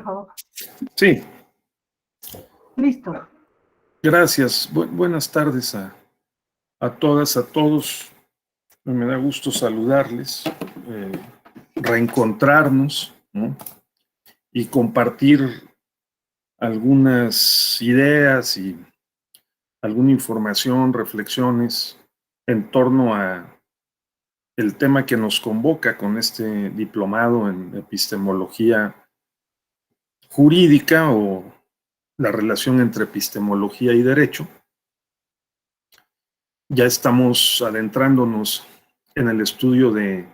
favor. Sí. Listo. Gracias. Buenas tardes a todas, a todos. Me da gusto saludarles, reencontrarnos, ¿no? Y compartir algunas ideas y alguna información, reflexiones en torno a el tema que nos convoca con este diplomado en epistemología jurídica o la relación entre epistemología y derecho. Ya estamos adentrándonos en el estudio de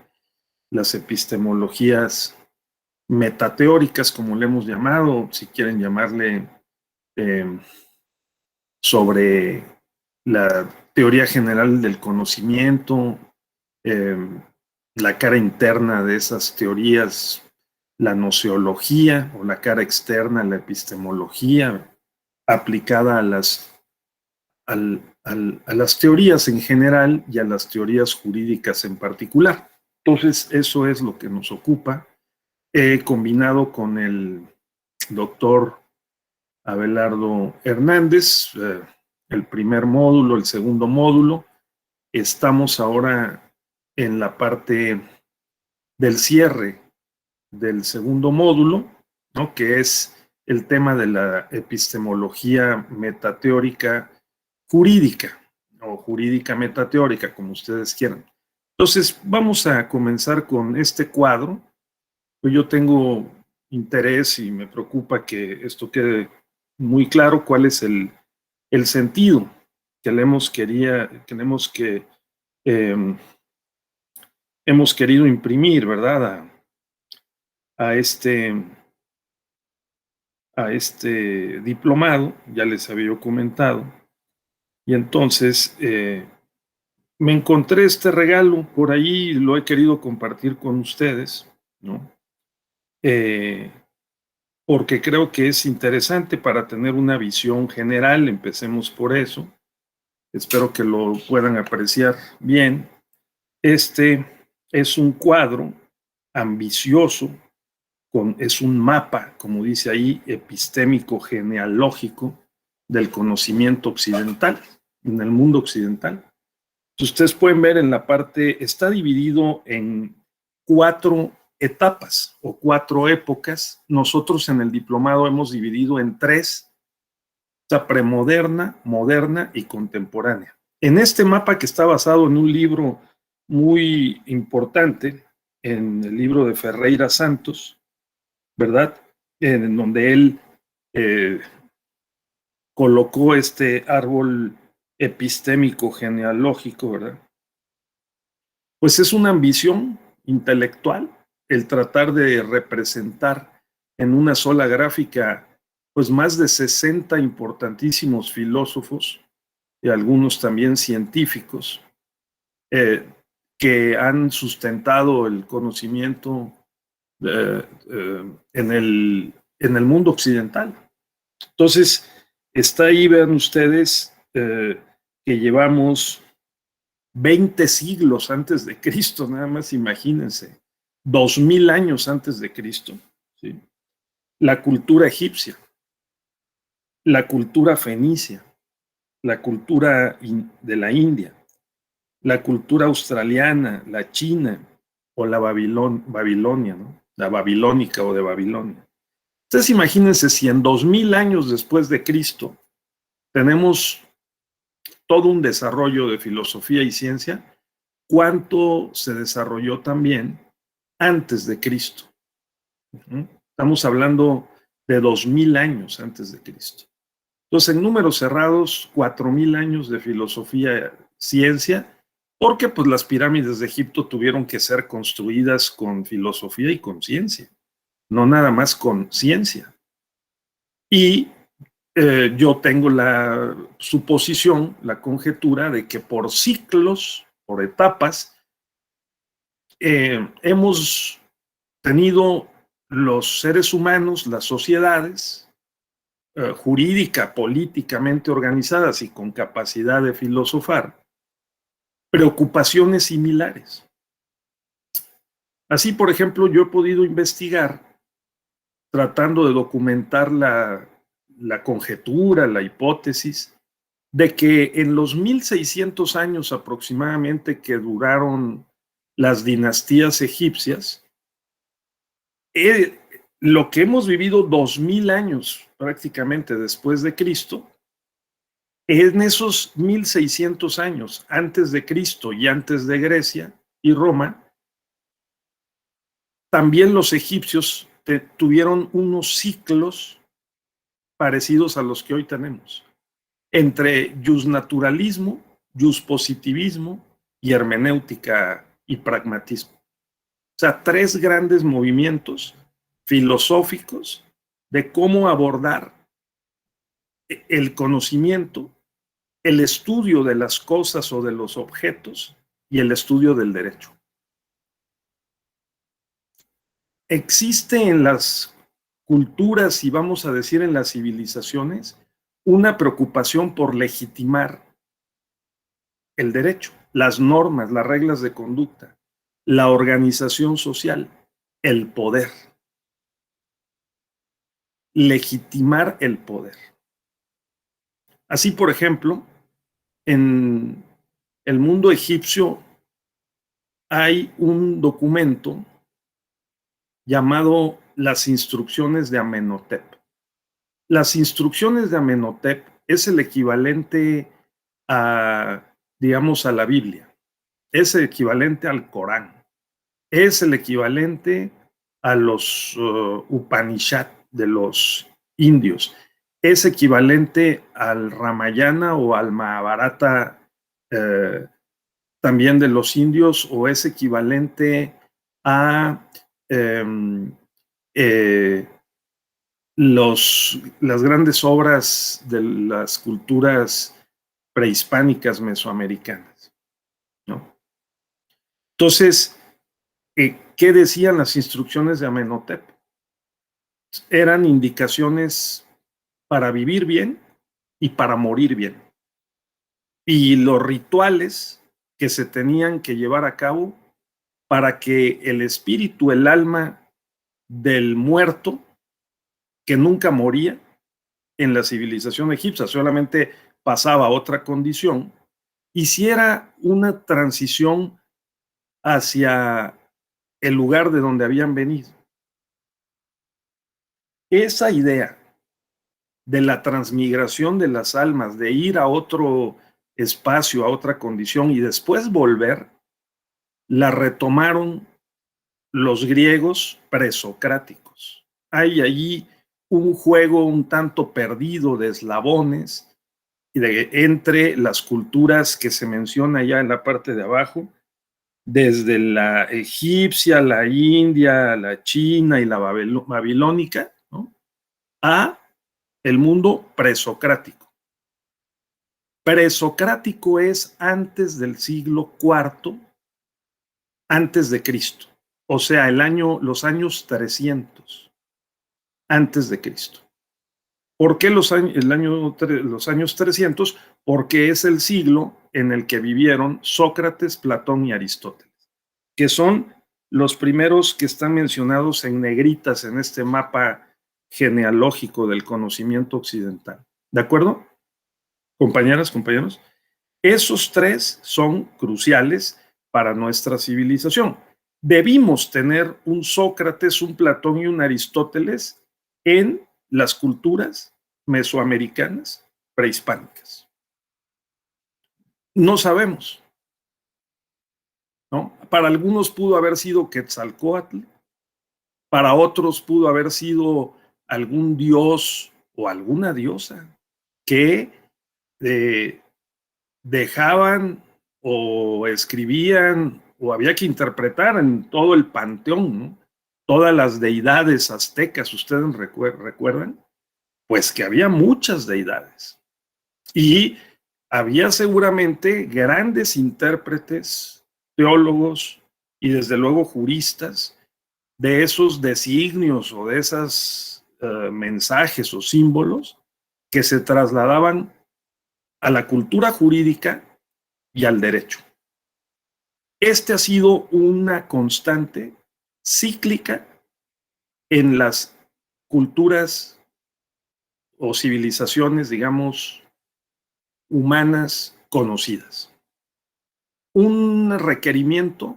las epistemologías metateóricas, como le hemos llamado, si quieren llamarle, sobre la teoría general del conocimiento, la cara interna de esas teorías, la nociología, o la cara externa, la epistemología, aplicada a las teorías en general y a las teorías jurídicas en particular. Entonces, eso es lo que nos ocupa. He combinado con el doctor Abelardo Hernández, el primer módulo, el segundo módulo. Estamos ahora en la parte del cierre del segundo módulo, ¿no? Que es el tema de la epistemología metateórica jurídica, o jurídica metateórica, como ustedes quieran. Entonces, vamos a comenzar con este cuadro. Yo tengo interés y me preocupa que esto quede muy claro cuál es el sentido que hemos querido imprimir, ¿verdad? A este diplomado, ya les había comentado. Y entonces me encontré este regalo por ahí, lo he querido compartir con ustedes, ¿no? Porque creo que es interesante para tener una visión general. Empecemos por eso. Espero que lo puedan apreciar bien. Este es un cuadro ambicioso, es un mapa, como dice ahí, epistémico genealógico del conocimiento occidental, en el mundo occidental. Ustedes pueden ver en la parte, está dividido en 4 etapas o 4 épocas. Nosotros en el diplomado hemos dividido en 3, la premoderna, moderna y contemporánea. En este mapa, que está basado en un libro muy importante, en el libro de Ferreira Santos, ¿verdad? En donde él colocó este árbol epistémico genealógico, ¿verdad? Pues es una ambición intelectual el tratar de representar en una sola gráfica pues más de 60 importantísimos filósofos y algunos también científicos que han sustentado el conocimiento en el mundo occidental. Entonces, está ahí, vean ustedes, que llevamos 20 siglos antes de Cristo, nada más imagínense, 2000 años antes de Cristo, ¿sí? La cultura egipcia, la cultura fenicia, la cultura de la India, la cultura australiana, la china o la Babilonia, ¿no? La babilónica o de Babilonia. Ustedes imagínense si en 2000 años después de Cristo tenemos todo un desarrollo de filosofía y ciencia, ¿cuánto se desarrolló también antes de Cristo? Estamos hablando de 2000 años antes de Cristo. Entonces, en números cerrados, 4000 años de filosofía, ciencia, porque pues las pirámides de Egipto tuvieron que ser construidas con filosofía y con ciencia, no nada más con ciencia. Y yo tengo la suposición, la conjetura de que por ciclos, por etapas, hemos tenido los seres humanos, las sociedades, jurídica, políticamente organizadas y con capacidad de filosofar, preocupaciones similares. Así, por ejemplo, yo he podido investigar tratando de documentar la conjetura, la hipótesis, de que en los 1600 años aproximadamente que duraron las dinastías egipcias, lo que hemos vivido 2000 años prácticamente después de Cristo, en esos 1600 años antes de Cristo y antes de Grecia y Roma, también los egipcios tuvieron unos ciclos parecidos a los que hoy tenemos, entre justnaturalismo, justpositivismo y hermenéutica y pragmatismo. O sea, tres grandes movimientos filosóficos de cómo abordar el conocimiento, el estudio de las cosas o de los objetos y el estudio del derecho. Existe en las culturas y vamos a decir en las civilizaciones una preocupación por legitimar el derecho, las normas, las reglas de conducta, la organización social, el poder. Legitimar el poder. Así, por ejemplo, en el mundo egipcio hay un documento llamado las instrucciones de Amenhotep. Las instrucciones de Amenhotep es el equivalente a, digamos, a la Biblia, es el equivalente al Corán, es el equivalente a los Upanishad de los indios, es equivalente al Ramayana o al Mahabharata también de los indios, o es equivalente a las grandes obras de las culturas prehispánicas mesoamericanas, ¿no? Entonces, ¿qué decían las instrucciones de Amenhotep? Eran indicaciones para vivir bien y para morir bien. Y los rituales que se tenían que llevar a cabo para que el espíritu, el alma del muerto, que nunca moría en la civilización egipcia, solamente pasaba a otra condición, hiciera una transición hacia el lugar de donde habían venido. Esa idea de la transmigración de las almas, de ir a otro espacio, a otra condición y después volver, la retomaron los griegos presocráticos. Hay allí un juego un tanto perdido de eslabones entre las culturas que se menciona ya en la parte de abajo, desde la egipcia, la india, la china y la babilónica, ¿no?, a el mundo presocrático. Presocrático es antes del siglo IV antes de Cristo, o sea, los años 300 antes de Cristo. ¿Por qué los años 300? Porque es el siglo en el que vivieron Sócrates, Platón y Aristóteles, que son los primeros que están mencionados en negritas en este mapa genealógico del conocimiento occidental. ¿De acuerdo? Compañeras, compañeros, esos tres son cruciales para nuestra civilización. Debimos tener un Sócrates, un Platón y un Aristóteles en las culturas mesoamericanas prehispánicas. No sabemos, ¿no? Para algunos pudo haber sido Quetzalcóatl, para otros pudo haber sido algún dios o alguna diosa que dejaban o escribían o había que interpretar en todo el panteón, ¿no?, todas las deidades aztecas. ¿Ustedes recuerdan? Pues que había muchas deidades y había seguramente grandes intérpretes, teólogos y desde luego juristas de esos designios o de esos mensajes o símbolos que se trasladaban a la cultura jurídica y al derecho. Este ha sido una constante cíclica en las culturas o civilizaciones, digamos, humanas conocidas. Un requerimiento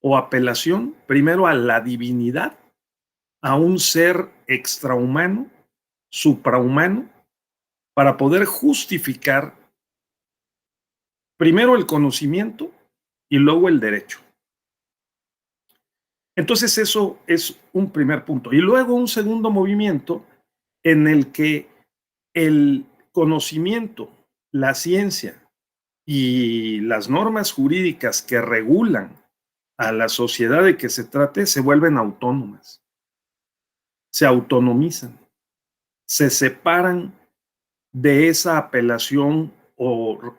o apelación, primero a la divinidad, a un ser extrahumano, suprahumano, para poder justificar primero el conocimiento y luego el derecho. Entonces eso es un primer punto. Y luego un segundo movimiento en el que el conocimiento, la ciencia y las normas jurídicas que regulan a la sociedad de que se trate se vuelven autónomas, se autonomizan, se separan de esa apelación o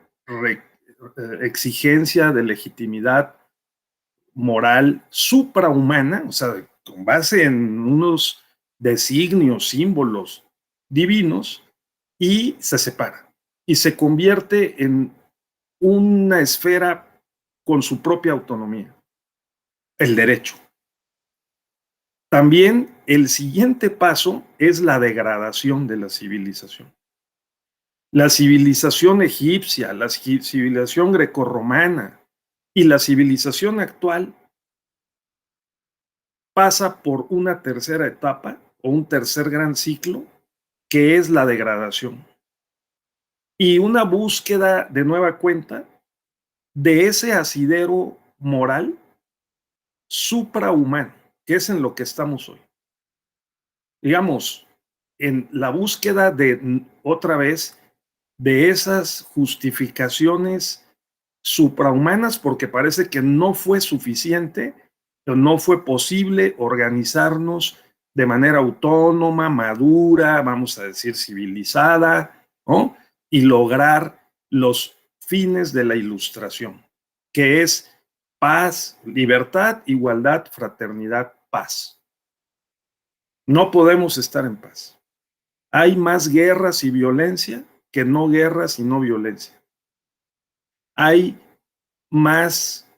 exigencia de legitimidad moral suprahumana, o sea, con base en unos designios, símbolos divinos, y se separa y se convierte en una esfera con su propia autonomía, el derecho. También el siguiente paso es la degradación de la civilización. La civilización egipcia, la civilización grecorromana y la civilización actual pasa por una tercera etapa o un tercer gran ciclo, que es la degradación. Y una búsqueda de nueva cuenta de ese asidero moral suprahumano, que es en lo que estamos hoy. Digamos, en la búsqueda de, otra vez, de esas justificaciones suprahumanas, porque parece que no fue suficiente, no fue posible organizarnos de manera autónoma, madura, vamos a decir civilizada, ¿no? Y lograr los fines de la ilustración, que es paz, libertad, igualdad, fraternidad, paz. No podemos estar en paz. Hay más guerras y violencia que no guerras y no violencia. Hay más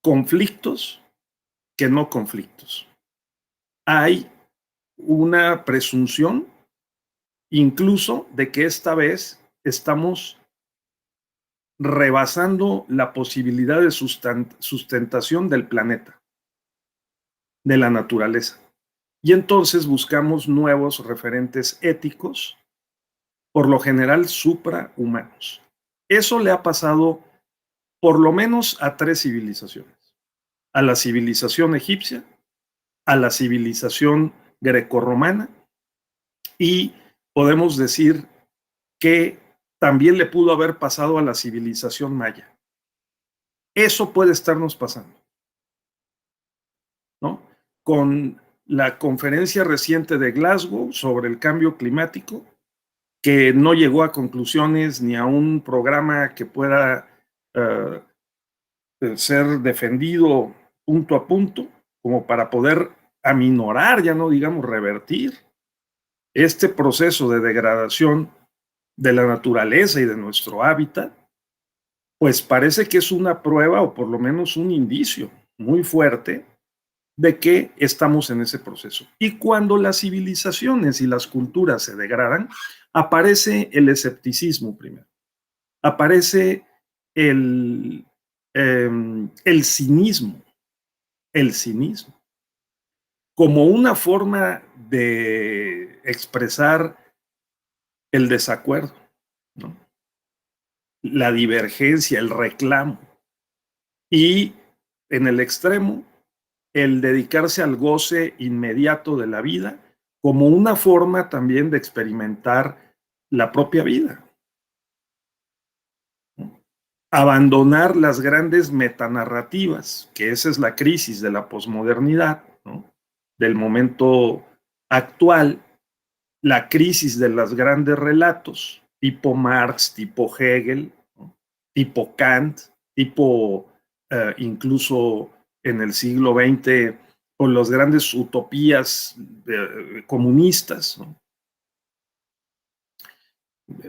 conflictos que no conflictos. Hay una presunción incluso de que esta vez estamos rebasando la posibilidad de sustentación del planeta, de la naturaleza. Y entonces buscamos nuevos referentes éticos, por lo general suprahumanos. Eso le ha pasado por lo menos a 3 civilizaciones. A la civilización egipcia, a la civilización grecorromana y podemos decir que también le pudo haber pasado a la civilización maya. Eso puede estarnos pasando, ¿no? Con la conferencia reciente de Glasgow sobre el cambio climático, que no llegó a conclusiones ni a un programa que pueda ser defendido punto a punto, como para poder aminorar, ya no digamos revertir, este proceso de degradación de la naturaleza y de nuestro hábitat, pues parece que es una prueba o por lo menos un indicio muy fuerte de que estamos en ese proceso. Y cuando las civilizaciones y las culturas se degradan, aparece el escepticismo primero, aparece el cinismo, como una forma de expresar el desacuerdo, ¿no? La divergencia, el reclamo. Y en el extremo, el dedicarse al goce inmediato de la vida como una forma también de experimentar la propia vida, ¿no? Abandonar las grandes metanarrativas, que esa es la crisis de la posmodernidad, ¿no? Del momento actual, la crisis de los grandes relatos, tipo Marx, tipo Hegel, ¿no? Tipo Kant, tipo incluso en el siglo XX, con las grandes utopías comunistas, ¿no?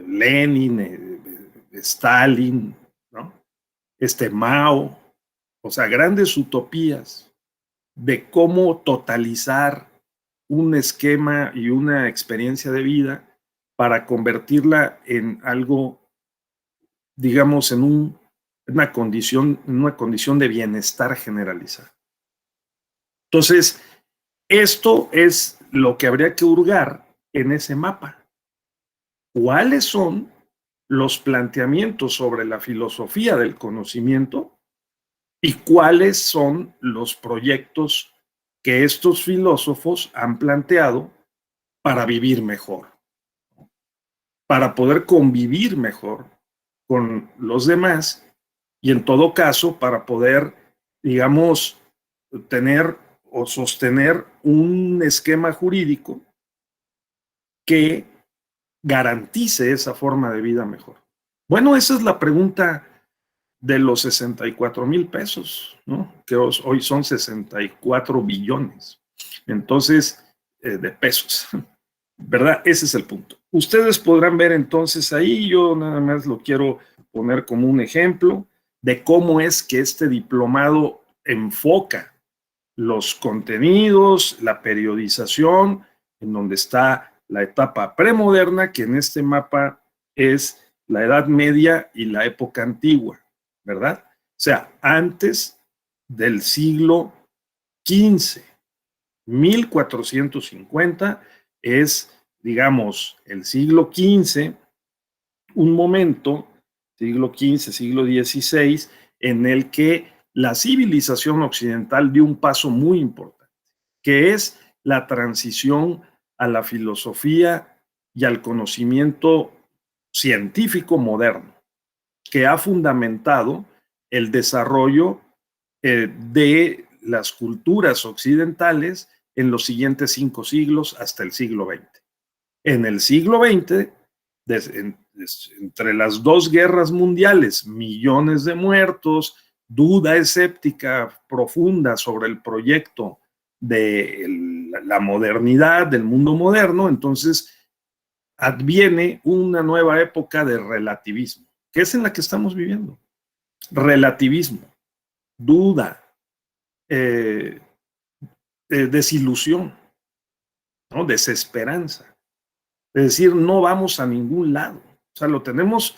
Lenin, Stalin, ¿no? Mao, o sea, grandes utopías de cómo totalizar un esquema y una experiencia de vida para convertirla en algo, digamos, en una condición de bienestar generalizado. Entonces, esto es lo que habría que hurgar en ese mapa. ¿Cuáles son los planteamientos sobre la filosofía del conocimiento y cuáles son los proyectos que estos filósofos han planteado para vivir mejor, para poder convivir mejor con los demás y en todo caso para poder, digamos, tener o sostener un esquema jurídico que garantice esa forma de vida mejor? Bueno, esa es la pregunta de los 64,000 pesos, ¿no? Que hoy son 64 billones. Entonces, de pesos, ¿verdad? Ese es el punto. Ustedes podrán ver entonces ahí, yo nada más lo quiero poner como un ejemplo de cómo es que este diplomado enfoca los contenidos, la periodización, en donde está la etapa premoderna, que en este mapa es la Edad Media y la época antigua, ¿verdad? O sea, antes del siglo XV, 1450 es, digamos, el siglo XV, un momento, siglo XV, siglo XVI, en el que la civilización occidental dio un paso muy importante, que es la transición a la filosofía y al conocimiento científico moderno, que ha fundamentado el desarrollo de las culturas occidentales en los siguientes 5 siglos hasta el siglo XX. En el siglo XX, entre las dos guerras mundiales, millones de muertos, duda escéptica profunda sobre el proyecto de la modernidad, del mundo moderno, entonces adviene una nueva época de relativismo, que es en la que estamos viviendo. Relativismo, duda, desilusión, ¿no? Desesperanza. Es decir, no vamos a ningún lado. O sea, lo tenemos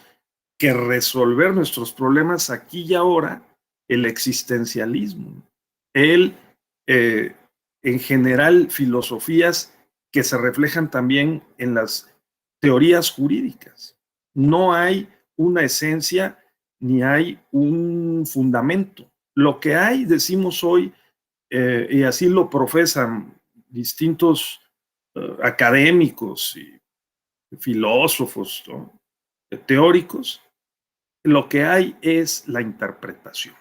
que resolver nuestros problemas aquí y ahora, el existencialismo, en general, filosofías que se reflejan también en las teorías jurídicas. No hay una esencia ni hay un fundamento. Lo que hay, decimos hoy, y así lo profesan distintos académicos y filósofos, ¿no? Teóricos, lo que hay es la interpretación,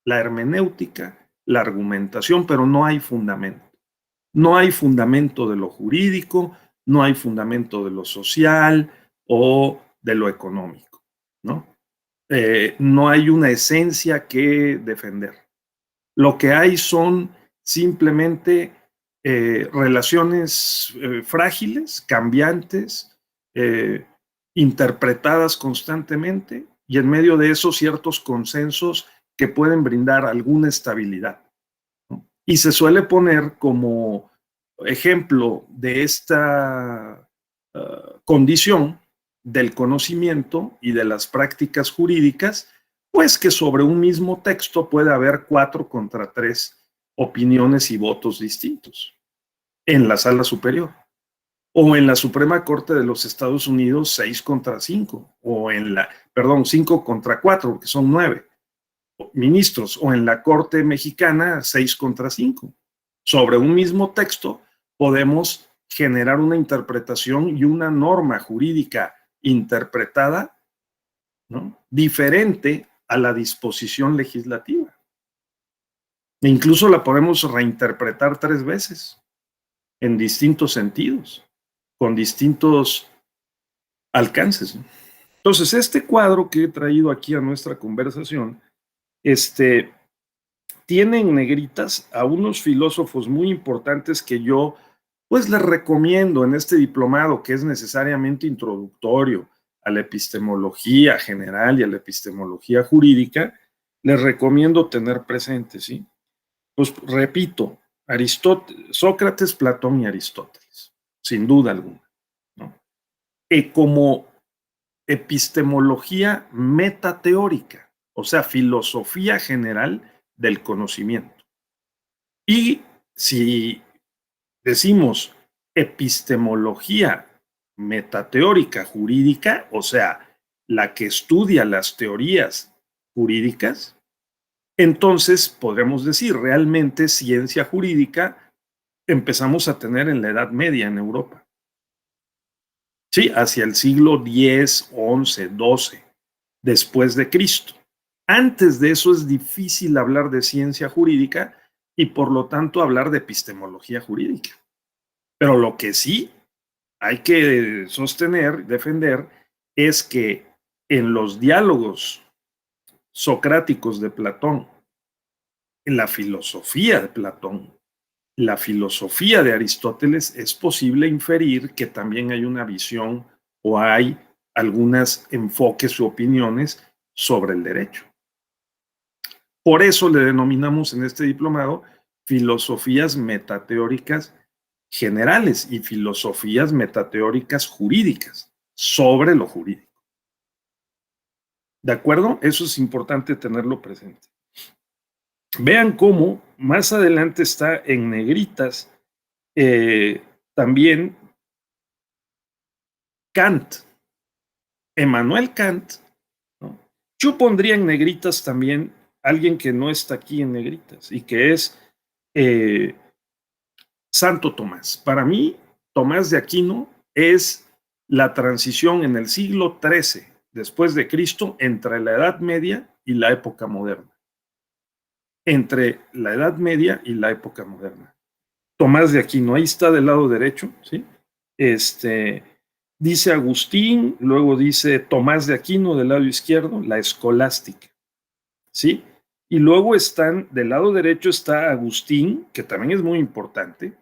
la hermenéutica, la argumentación, pero no hay fundamento. No hay fundamento de lo jurídico, no hay fundamento de lo social o de lo económico, ¿no? No hay una esencia que defender. Lo que hay son simplemente relaciones frágiles, cambiantes, interpretadas constantemente y en medio de eso ciertos consensos que pueden brindar alguna estabilidad, ¿no? Y se suele poner como ejemplo de esta condición del conocimiento y de las prácticas jurídicas, pues que sobre un mismo texto puede haber 4 contra 3 opiniones y votos distintos en la sala superior, o en la Suprema Corte de los Estados Unidos 6 contra 5, o en la, perdón, 5 contra 4, porque son 9 ministros, o en la Corte Mexicana 6 contra 5. Sobre un mismo texto podemos generar una interpretación y una norma jurídica interpretada, ¿no?, diferente a la disposición legislativa. E incluso la podemos reinterpretar 3 veces en distintos sentidos, con distintos alcances, ¿no? Entonces, este cuadro que he traído aquí a nuestra conversación, tiene en negritas a unos filósofos muy importantes que yo pues les recomiendo en este diplomado, que es necesariamente introductorio a la epistemología general y a la epistemología jurídica. Les recomiendo tener presente, ¿sí? Pues repito, Sócrates, Platón y Aristóteles, sin duda alguna, ¿no? Como epistemología metateórica, o sea, filosofía general del conocimiento. Y si decimos epistemología metateórica jurídica, o sea, la que estudia las teorías jurídicas, entonces podremos decir realmente ciencia jurídica empezamos a tener en la Edad Media en Europa. Sí, hacia el siglo X, XI, XII, después de Cristo. Antes de eso es difícil hablar de ciencia jurídica y por lo tanto hablar de epistemología jurídica. Pero lo que sí hay que sostener, defender, es que en los diálogos socráticos de Platón, en la filosofía de Platón, la filosofía de Aristóteles, es posible inferir que también hay una visión o hay algunos enfoques u opiniones sobre el derecho. Por eso le denominamos en este diplomado filosofías metateóricas generales y filosofías metateóricas jurídicas sobre lo jurídico. ¿De acuerdo? Eso es importante tenerlo presente. Vean cómo más adelante está en negritas también Kant, Emmanuel Kant, ¿no? Yo pondría en negritas también alguien que no está aquí en negritas y que es Santo Tomás. Para mí, Tomás de Aquino es la transición en el siglo XIII después de Cristo entre la Edad Media y la época moderna. Entre la Edad Media y la época moderna. Tomás de Aquino, ahí está del lado derecho, ¿sí? Dice Agustín, luego dice Tomás de Aquino del lado izquierdo, la escolástica, ¿sí? Y luego están, del lado derecho está Agustín, que también es muy importante,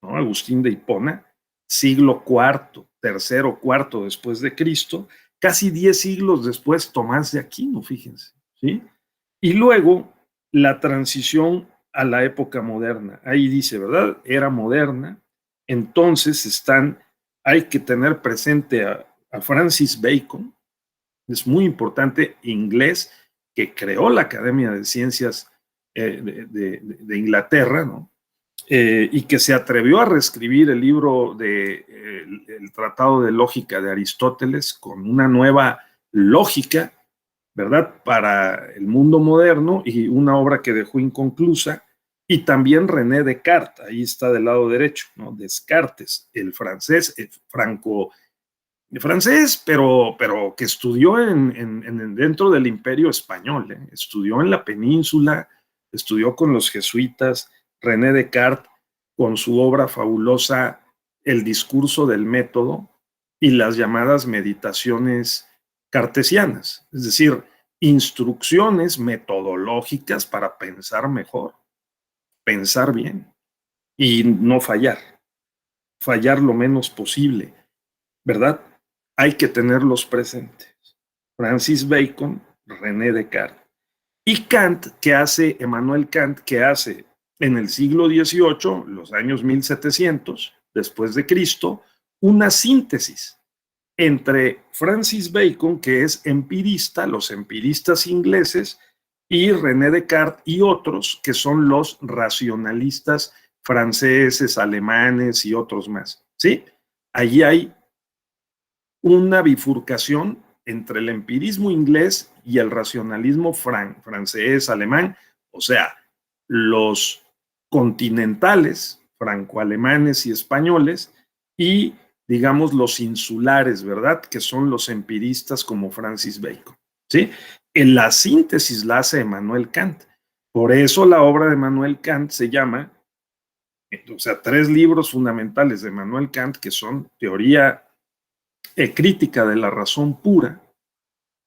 ¿no? Agustín de Hipona, siglo IV, tercero, cuarto después de Cristo, casi 10 siglos después Tomás de Aquino, fíjense, ¿sí? Y luego la transición a la época moderna. Ahí dice, ¿verdad? Era moderna. Entonces hay que tener presente a Francis Bacon, es muy importante, inglés, que creó la Academia de Ciencias de Inglaterra, ¿no? Y que se atrevió a reescribir el libro el Tratado de Lógica de Aristóteles con una nueva lógica, ¿verdad? Para el mundo moderno y una obra que dejó inconclusa. Y también René Descartes, ahí está del lado derecho, ¿no? Descartes, el francés, francés, pero que estudió dentro del Imperio Español, ¿eh? Estudió en la península, estudió con los jesuitas, René Descartes, con su obra fabulosa El discurso del método y las llamadas meditaciones cartesianas, es decir, instrucciones metodológicas para pensar mejor, pensar bien y no fallar lo menos posible, ¿verdad? Hay que tenerlos presentes. Francis Bacon, René Descartes. Y Kant, Emmanuel Kant, que hace en el siglo XVIII, los años 1700, después de Cristo, una síntesis entre Francis Bacon, que es empirista, los empiristas ingleses, y René Descartes y otros, que son los racionalistas franceses, alemanes y otros más. ¿Sí? Allí hay una bifurcación entre el empirismo inglés y el racionalismo francés, alemán, o sea, los continentales, franco-alemanes y españoles, y digamos los insulares, ¿verdad? Que son los empiristas como Francis Bacon, ¿sí? En la síntesis la hace Emmanuel Kant. Por eso la obra de Emmanuel Kant se llama, o sea, 3 libros fundamentales de Emmanuel Kant que son teoría crítica de la razón pura,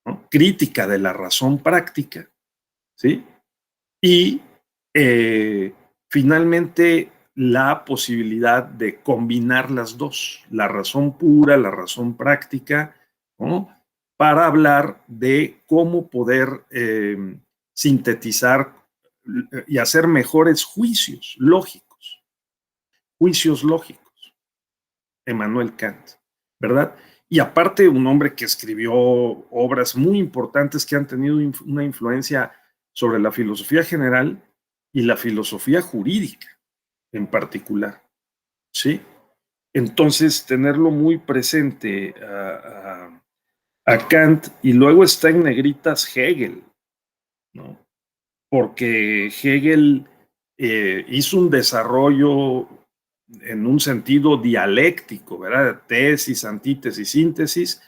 ¿no? Crítica de la razón práctica, ¿sí? Y finalmente la posibilidad de combinar las dos, la razón pura, la razón práctica, ¿no? Para hablar de cómo poder sintetizar y hacer mejores juicios lógicos. juicios lógicos, Emmanuel Kant, ¿verdad? Y aparte un hombre que escribió obras muy importantes que han tenido una influencia sobre la filosofía general y la filosofía jurídica en particular, ¿sí? Entonces, tenerlo muy presente a Kant, y luego está en negritas Hegel, ¿no? Porque Hegel hizo un desarrollo en un sentido dialéctico, ¿verdad? Tesis, antítesis, síntesis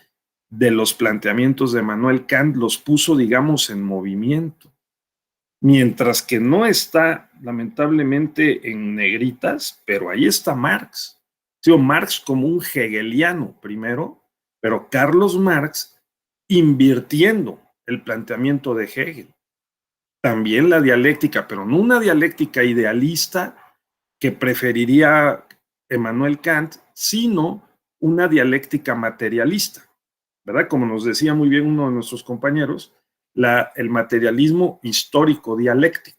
de los planteamientos de Emmanuel Kant, los puso, digamos, en movimiento. Mientras que no está, lamentablemente, en negritas, pero ahí está Marx. Sí, Marx como un hegeliano primero, pero Carlos Marx invirtiendo el planteamiento de Hegel. También la dialéctica, pero no una dialéctica idealista que preferiría Emmanuel Kant, sino una dialéctica materialista, ¿verdad? Como nos decía muy bien uno de nuestros compañeros, el materialismo histórico dialéctico.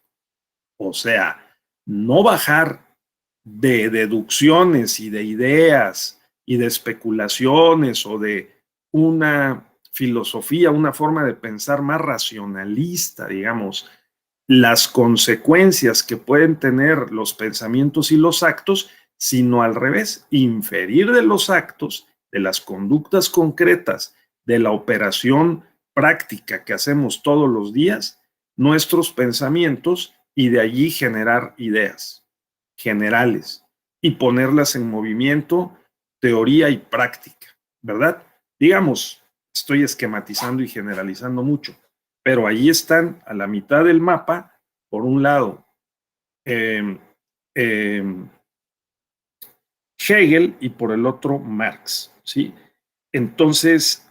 O sea, no bajar de deducciones y de ideas y de especulaciones o de una filosofía, una forma de pensar más racionalista, digamos, las consecuencias que pueden tener los pensamientos y los actos, sino al revés, inferir de los actos, de las conductas concretas, de la operación práctica que hacemos todos los días, nuestros pensamientos y de allí generar ideas generales y ponerlas en movimiento, teoría y práctica, ¿verdad? Digamos, estoy esquematizando y generalizando mucho, pero ahí están a la mitad del mapa, por un lado, eh, eh, Hegel y por el otro Marx, ¿sí? Entonces,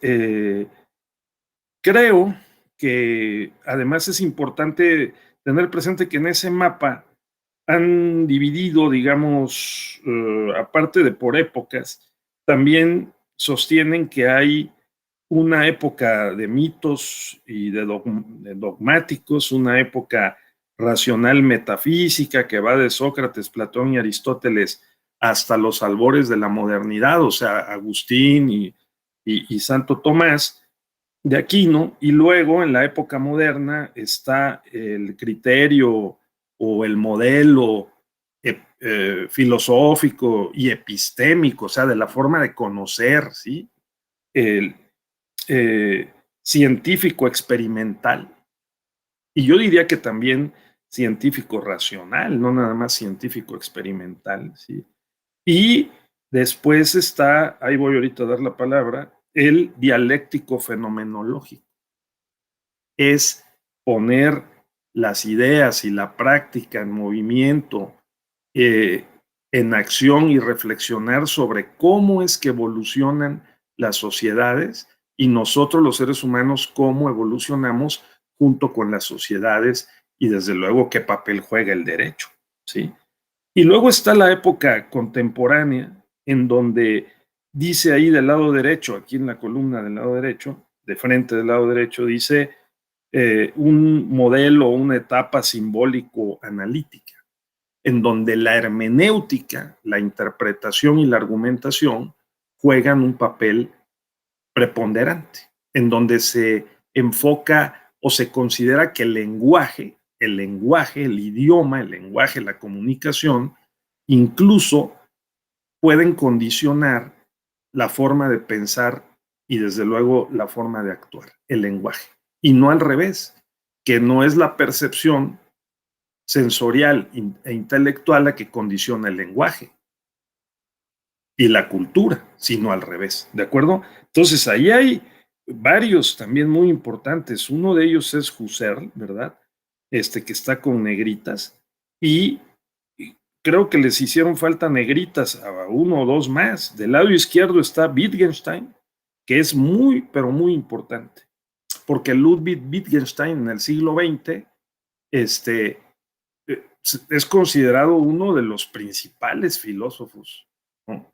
creo que además es importante tener presente que en ese mapa han dividido, digamos, aparte de por épocas, también sostienen que hay una época de mitos y de dogmáticos, una época racional metafísica que va de Sócrates, Platón y Aristóteles hasta los albores de la modernidad, o sea, Agustín y Santo Tomás de Aquino, y luego en la época moderna está el criterio o el modelo filosófico y epistémico, o sea, de la forma de conocer, ¿sí? El científico experimental, y yo diría que también científico racional, no nada más científico experimental, ¿sí? Y después está, ahí voy ahorita a dar la palabra, el dialéctico fenomenológico. Es poner las ideas y la práctica en movimiento, en acción y reflexionar sobre cómo es que evolucionan las sociedades y nosotros los seres humanos cómo evolucionamos junto con las sociedades y desde luego qué papel juega el derecho, ¿sí? Y luego está la época contemporánea en donde dice ahí del lado derecho, aquí en la columna del lado derecho, de frente del lado derecho, dice un modelo, una etapa simbólico-analítica, en donde la hermenéutica, la interpretación y la argumentación juegan un papel preponderante, en donde se enfoca o se considera que el lenguaje, el idioma, el lenguaje, la comunicación, incluso pueden condicionar la forma de pensar y desde luego la forma de actuar, el lenguaje. Y no al revés, que no es la percepción sensorial e intelectual la que condiciona el lenguaje y la cultura, sino al revés, ¿de acuerdo? Entonces ahí hay varios también muy importantes. Uno de ellos es Husserl, ¿verdad? Que está con negritas y creo que les hicieron falta negritas a uno o dos más. Del lado izquierdo está Wittgenstein, que es muy, pero muy importante, porque Ludwig Wittgenstein en el siglo XX es considerado uno de los principales filósofos, ¿no?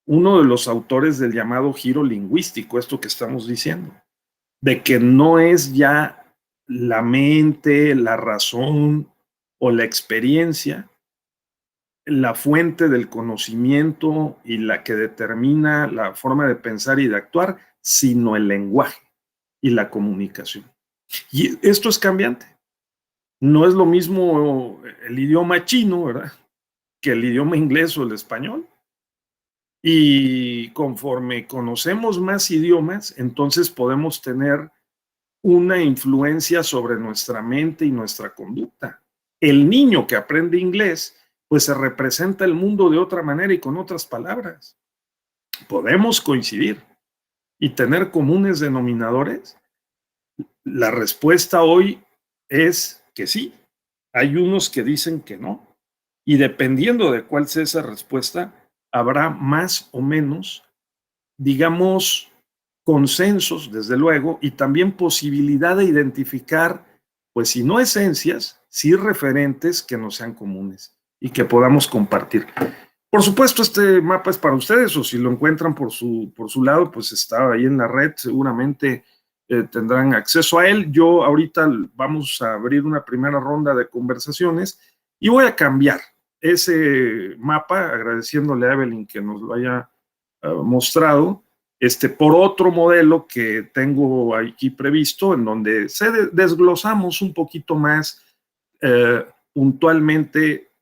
Uno de los autores del llamado giro lingüístico, esto que estamos diciendo, de que no es ya la mente, la razón o la experiencia la fuente del conocimiento y la que determina la forma de pensar y de actuar, sino el lenguaje y la comunicación. Y esto es cambiante. No es lo mismo el idioma chino, ¿verdad?, que el idioma inglés o el español. Y conforme conocemos más idiomas, entonces podemos tener una influencia sobre nuestra mente y nuestra conducta. El niño que aprende inglés, pues se representa el mundo de otra manera y con otras palabras. Podemos coincidir y tener comunes denominadores. La respuesta hoy es que sí. Hay unos que dicen que no. Y dependiendo de cuál sea esa respuesta, habrá más o menos, digamos, consensos, desde luego, y también posibilidad de identificar, pues si no esencias, sí referentes que nos sean comunes y que podamos compartir. Por supuesto, este mapa es para ustedes, o si lo encuentran por su lado, pues está ahí en la red, seguramente tendrán acceso a él. Yo ahorita vamos a abrir una primera ronda de conversaciones y voy a cambiar ese mapa, agradeciéndole a Evelyn que nos lo haya mostrado, por otro modelo que tengo aquí previsto, en donde desglosamos un poquito más puntualmente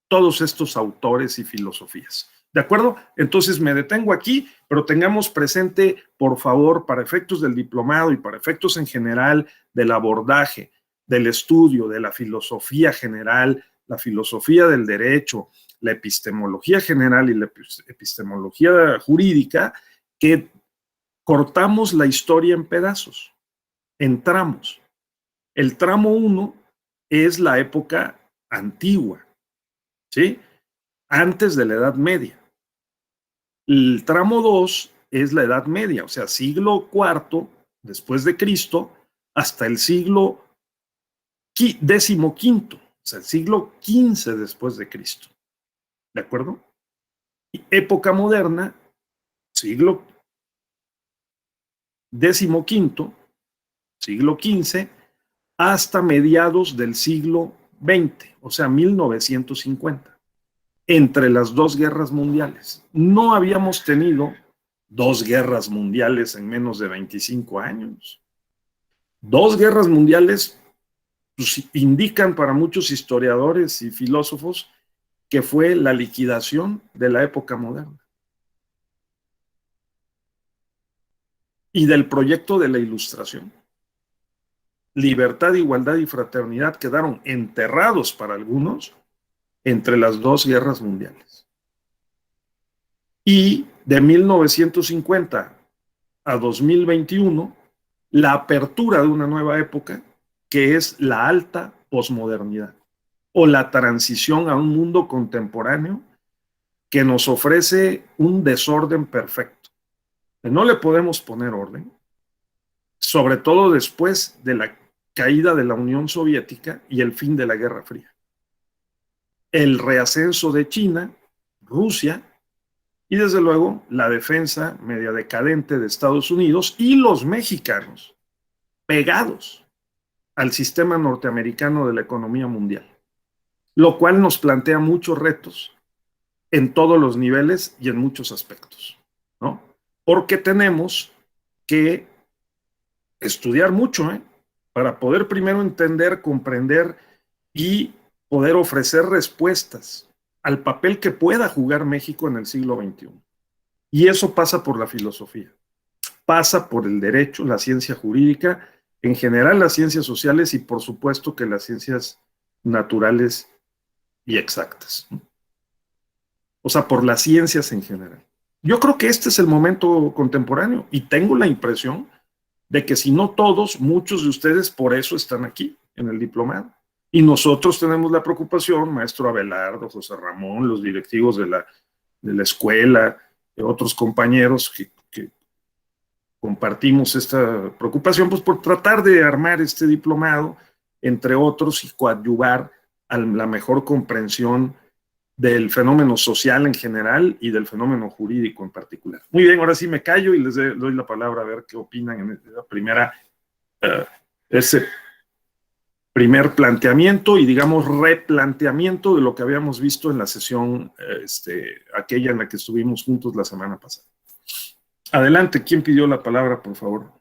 todos estos autores y filosofías. ¿De acuerdo? Entonces me detengo aquí, pero tengamos presente, por favor, para efectos del diplomado y para efectos en general del abordaje, del estudio, de la filosofía general, la filosofía del derecho, la epistemología general y la epistemología jurídica, que cortamos la historia en pedazos, en tramos. El tramo 1 es la época antigua, ¿sí?, antes de la Edad Media. El tramo 2 es la Edad Media, o sea, siglo IV después de Cristo hasta el siglo XV, o sea, el siglo XV después de Cristo. ¿De acuerdo? Y época moderna, siglo XV, siglo XV, hasta mediados del siglo XX, o sea, 1950. Entre las dos guerras mundiales. No habíamos tenido dos guerras mundiales en menos de 25 años. Dos guerras mundiales pues, indican para muchos historiadores y filósofos que fue la liquidación de la época moderna y del proyecto de la Ilustración. Libertad, igualdad y fraternidad quedaron enterrados para algunos entre las dos guerras mundiales. Y de 1950 a 2021, la apertura de una nueva época, que es la alta posmodernidad, o la transición a un mundo contemporáneo que nos ofrece un desorden perfecto. No le podemos poner orden, sobre todo después de la caída de la Unión Soviética y el fin de la Guerra Fría. El reascenso de China, Rusia, y desde luego la defensa media decadente de Estados Unidos y los mexicanos pegados al sistema norteamericano de la economía mundial, lo cual nos plantea muchos retos en todos los niveles y en muchos aspectos, ¿no? Porque tenemos que estudiar mucho, para poder primero entender, comprender y poder ofrecer respuestas al papel que pueda jugar México en el siglo XXI. Y eso pasa por la filosofía, pasa por el derecho, la ciencia jurídica, en general las ciencias sociales y por supuesto que las ciencias naturales y exactas. O sea, por las ciencias en general. Yo creo que este es el momento contemporáneo y tengo la impresión de que si no todos, muchos de ustedes por eso están aquí en el diplomado. Y nosotros tenemos la preocupación, maestro Abelardo, José Ramón, los directivos de la escuela, otros compañeros que compartimos esta preocupación, pues por tratar de armar este diplomado, entre otros, y coadyuvar a la mejor comprensión del fenómeno social en general y del fenómeno jurídico en particular. Muy bien, ahora sí me callo y les doy la palabra a ver qué opinan en la primera. Ese primer planteamiento y, digamos, replanteamiento de lo que habíamos visto en la sesión aquella en la que estuvimos juntos la semana pasada. Adelante, ¿quién pidió la palabra, por favor?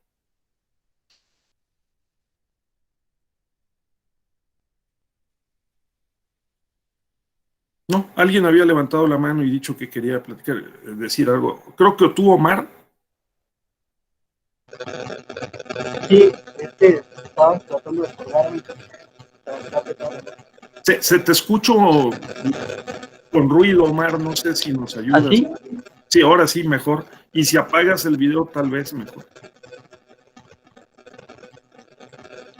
No, alguien había levantado la mano y dicho que quería platicar, decir algo. Creo que tú, Omar. Sí, estaba tratando de acordarme. Se te escucho con ruido, Omar, no sé si nos ayudas. ¿Así? Sí, ahora sí, mejor. Y si apagas el video, tal vez mejor.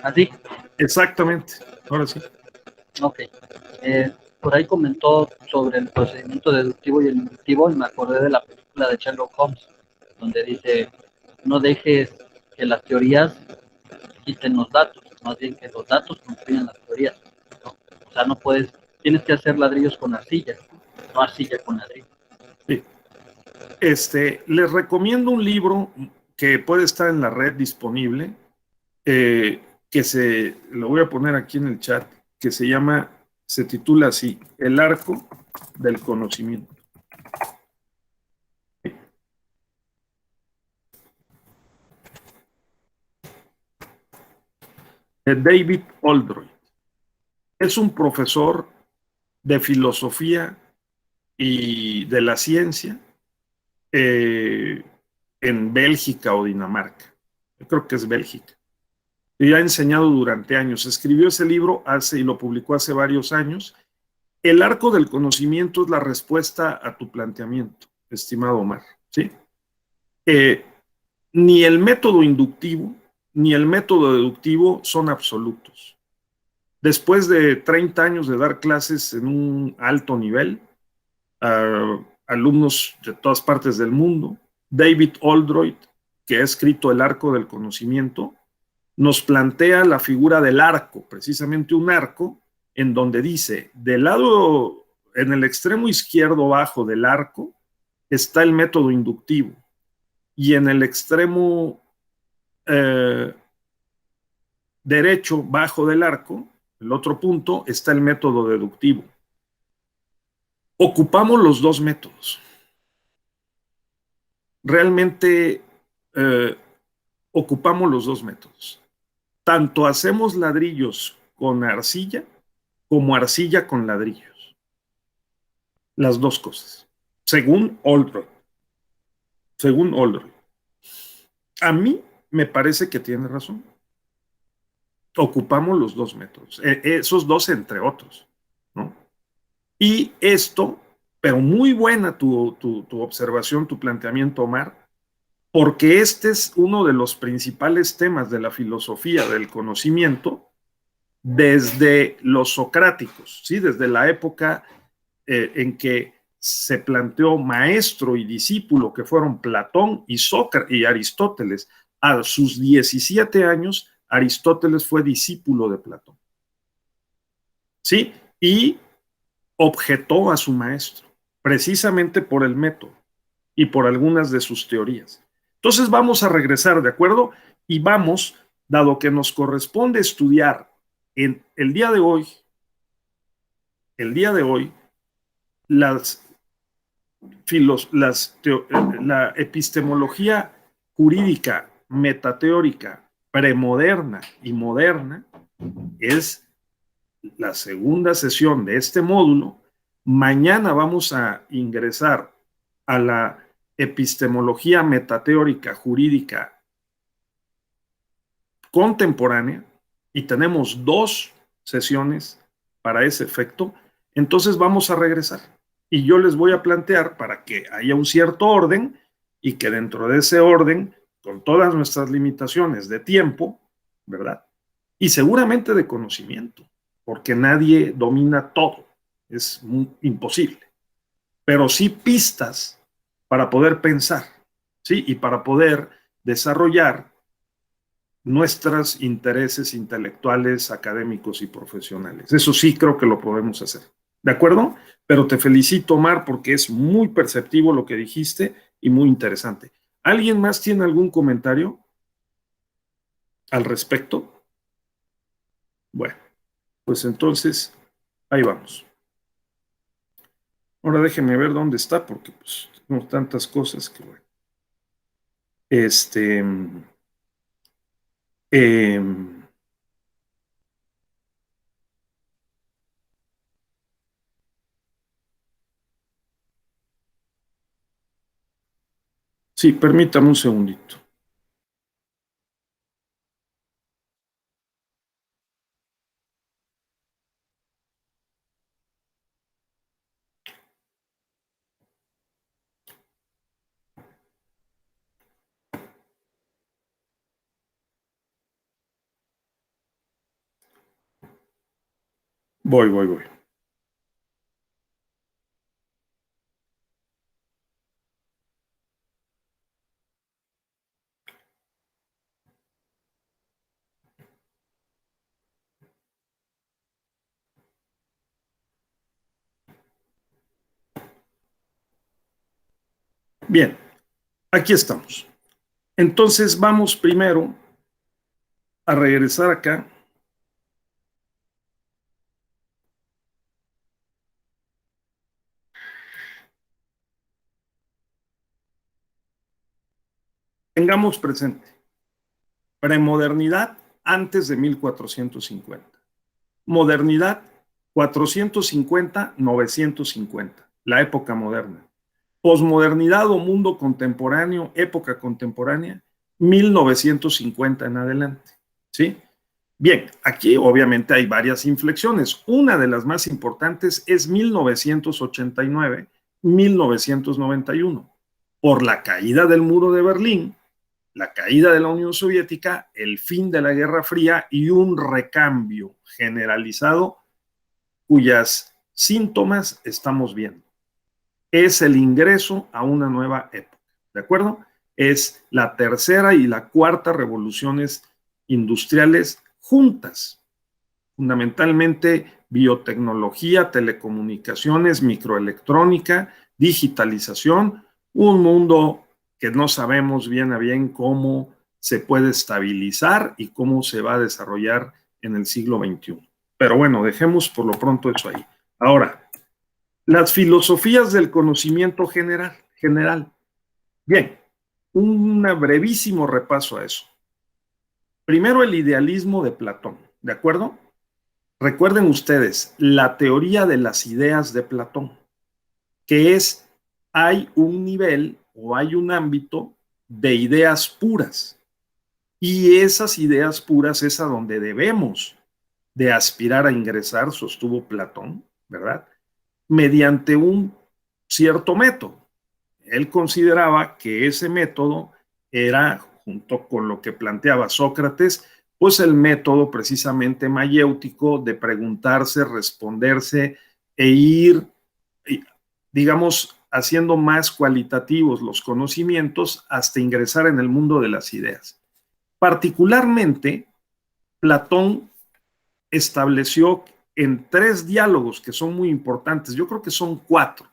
¿Así? Exactamente, ahora sí. Ok. Por ahí comentó sobre el procedimiento deductivo y el inductivo y me acordé de la película de Sherlock Holmes, donde dice, no dejes que las teorías quiten los datos, más bien que los datos construyan las teorías, ¿no? O sea, no puedes, tienes que hacer ladrillos con arcilla, no arcilla con ladrillo. Sí. Les recomiendo un libro que puede estar en la red disponible, lo voy a poner aquí en el chat, que se titula así, El arco del conocimiento. De David Oldroyd. Es un profesor de filosofía y de la ciencia en Bélgica o Dinamarca. Yo creo que es Bélgica. Y ha enseñado durante años. Escribió ese libro y lo publicó hace varios años. El arco del conocimiento es la respuesta a tu planteamiento, estimado Omar. ¿Sí? Ni el método inductivo ni el método deductivo son absolutos. Después de 30 años de dar clases en un alto nivel, a alumnos de todas partes del mundo, David Oldroyd, que ha escrito El arco del conocimiento, nos plantea la figura del arco, precisamente un arco, en donde dice, del lado, en el extremo izquierdo bajo del arco, está el método inductivo, y en el extremo derecho bajo del arco, el otro punto, está el método deductivo. Ocupamos los dos métodos. Realmente ocupamos los dos métodos. Tanto hacemos ladrillos con arcilla como arcilla con ladrillos. Las dos cosas. Según Oldroyd. Según Oldroyd. A mí me parece que tiene razón. Ocupamos los dos métodos. Esos dos entre otros, ¿no? Y esto, pero muy buena tu observación, tu planteamiento, Omar, porque este es uno de los principales temas de la filosofía del conocimiento desde los socráticos, ¿sí? Desde la época en que se planteó maestro y discípulo, que fueron Platón y Aristóteles. A sus 17 años, Aristóteles fue discípulo de Platón, ¿sí? Y objetó a su maestro, precisamente por el método y por algunas de sus teorías. Entonces vamos a regresar, ¿de acuerdo? Y vamos, dado que nos corresponde estudiar en el día de hoy, las, la epistemología jurídica, metateórica, premoderna y moderna, es la segunda sesión de este módulo. Mañana vamos a ingresar a la epistemología metateórica jurídica contemporánea y tenemos 2 sesiones para ese efecto. Entonces vamos a regresar y yo les voy a plantear para que haya un cierto orden y que dentro de ese orden, con todas nuestras limitaciones de tiempo, ¿verdad? Y seguramente de conocimiento, porque nadie domina todo, es imposible, pero sí pistas para poder pensar, ¿sí? Y para poder desarrollar nuestros intereses intelectuales, académicos y profesionales. Eso sí creo que lo podemos hacer. ¿De acuerdo? Pero te felicito, Omar, porque es muy perceptivo lo que dijiste y muy interesante. ¿Alguien más tiene algún comentario al respecto? Bueno, pues entonces, ahí vamos. Ahora déjenme ver dónde está, porque pues tengo tantas cosas que bueno. Este, em, sí, permítame un segundito. Voy. Bien, aquí estamos. Entonces vamos primero a regresar acá. Tengamos presente, premodernidad antes de 1450. Modernidad 450-950, la época moderna. Posmodernidad o mundo contemporáneo, época contemporánea, 1950 en adelante. ¿Sí? Bien, aquí obviamente hay varias inflexiones. Una de las más importantes es 1989-1991. Por la caída del muro de Berlín, la caída de la Unión Soviética, el fin de la Guerra Fría y un recambio generalizado cuyas síntomas estamos viendo. Es el ingreso a una nueva época, ¿de acuerdo? Es la tercera y la cuarta revoluciones industriales juntas, fundamentalmente biotecnología, telecomunicaciones, microelectrónica, digitalización, un mundo que no sabemos bien a bien cómo se puede estabilizar y cómo se va a desarrollar en el siglo XXI. Pero bueno, dejemos por lo pronto eso ahí. Ahora, las filosofías del conocimiento general. Bien, un brevísimo repaso a eso. Primero, el idealismo de Platón, ¿de acuerdo? Recuerden ustedes la teoría de las ideas de Platón, que es, hay un nivel o hay un ámbito de ideas puras, y esas ideas puras es a donde debemos de aspirar a ingresar, sostuvo Platón, ¿verdad? Mediante un cierto método. Él consideraba que ese método era, junto con lo que planteaba Sócrates, pues el método precisamente mayéutico de preguntarse, responderse e ir, digamos, haciendo más cualitativos los conocimientos hasta ingresar en el mundo de las ideas. Particularmente, Platón estableció en 3 diálogos que son muy importantes, yo creo que son 4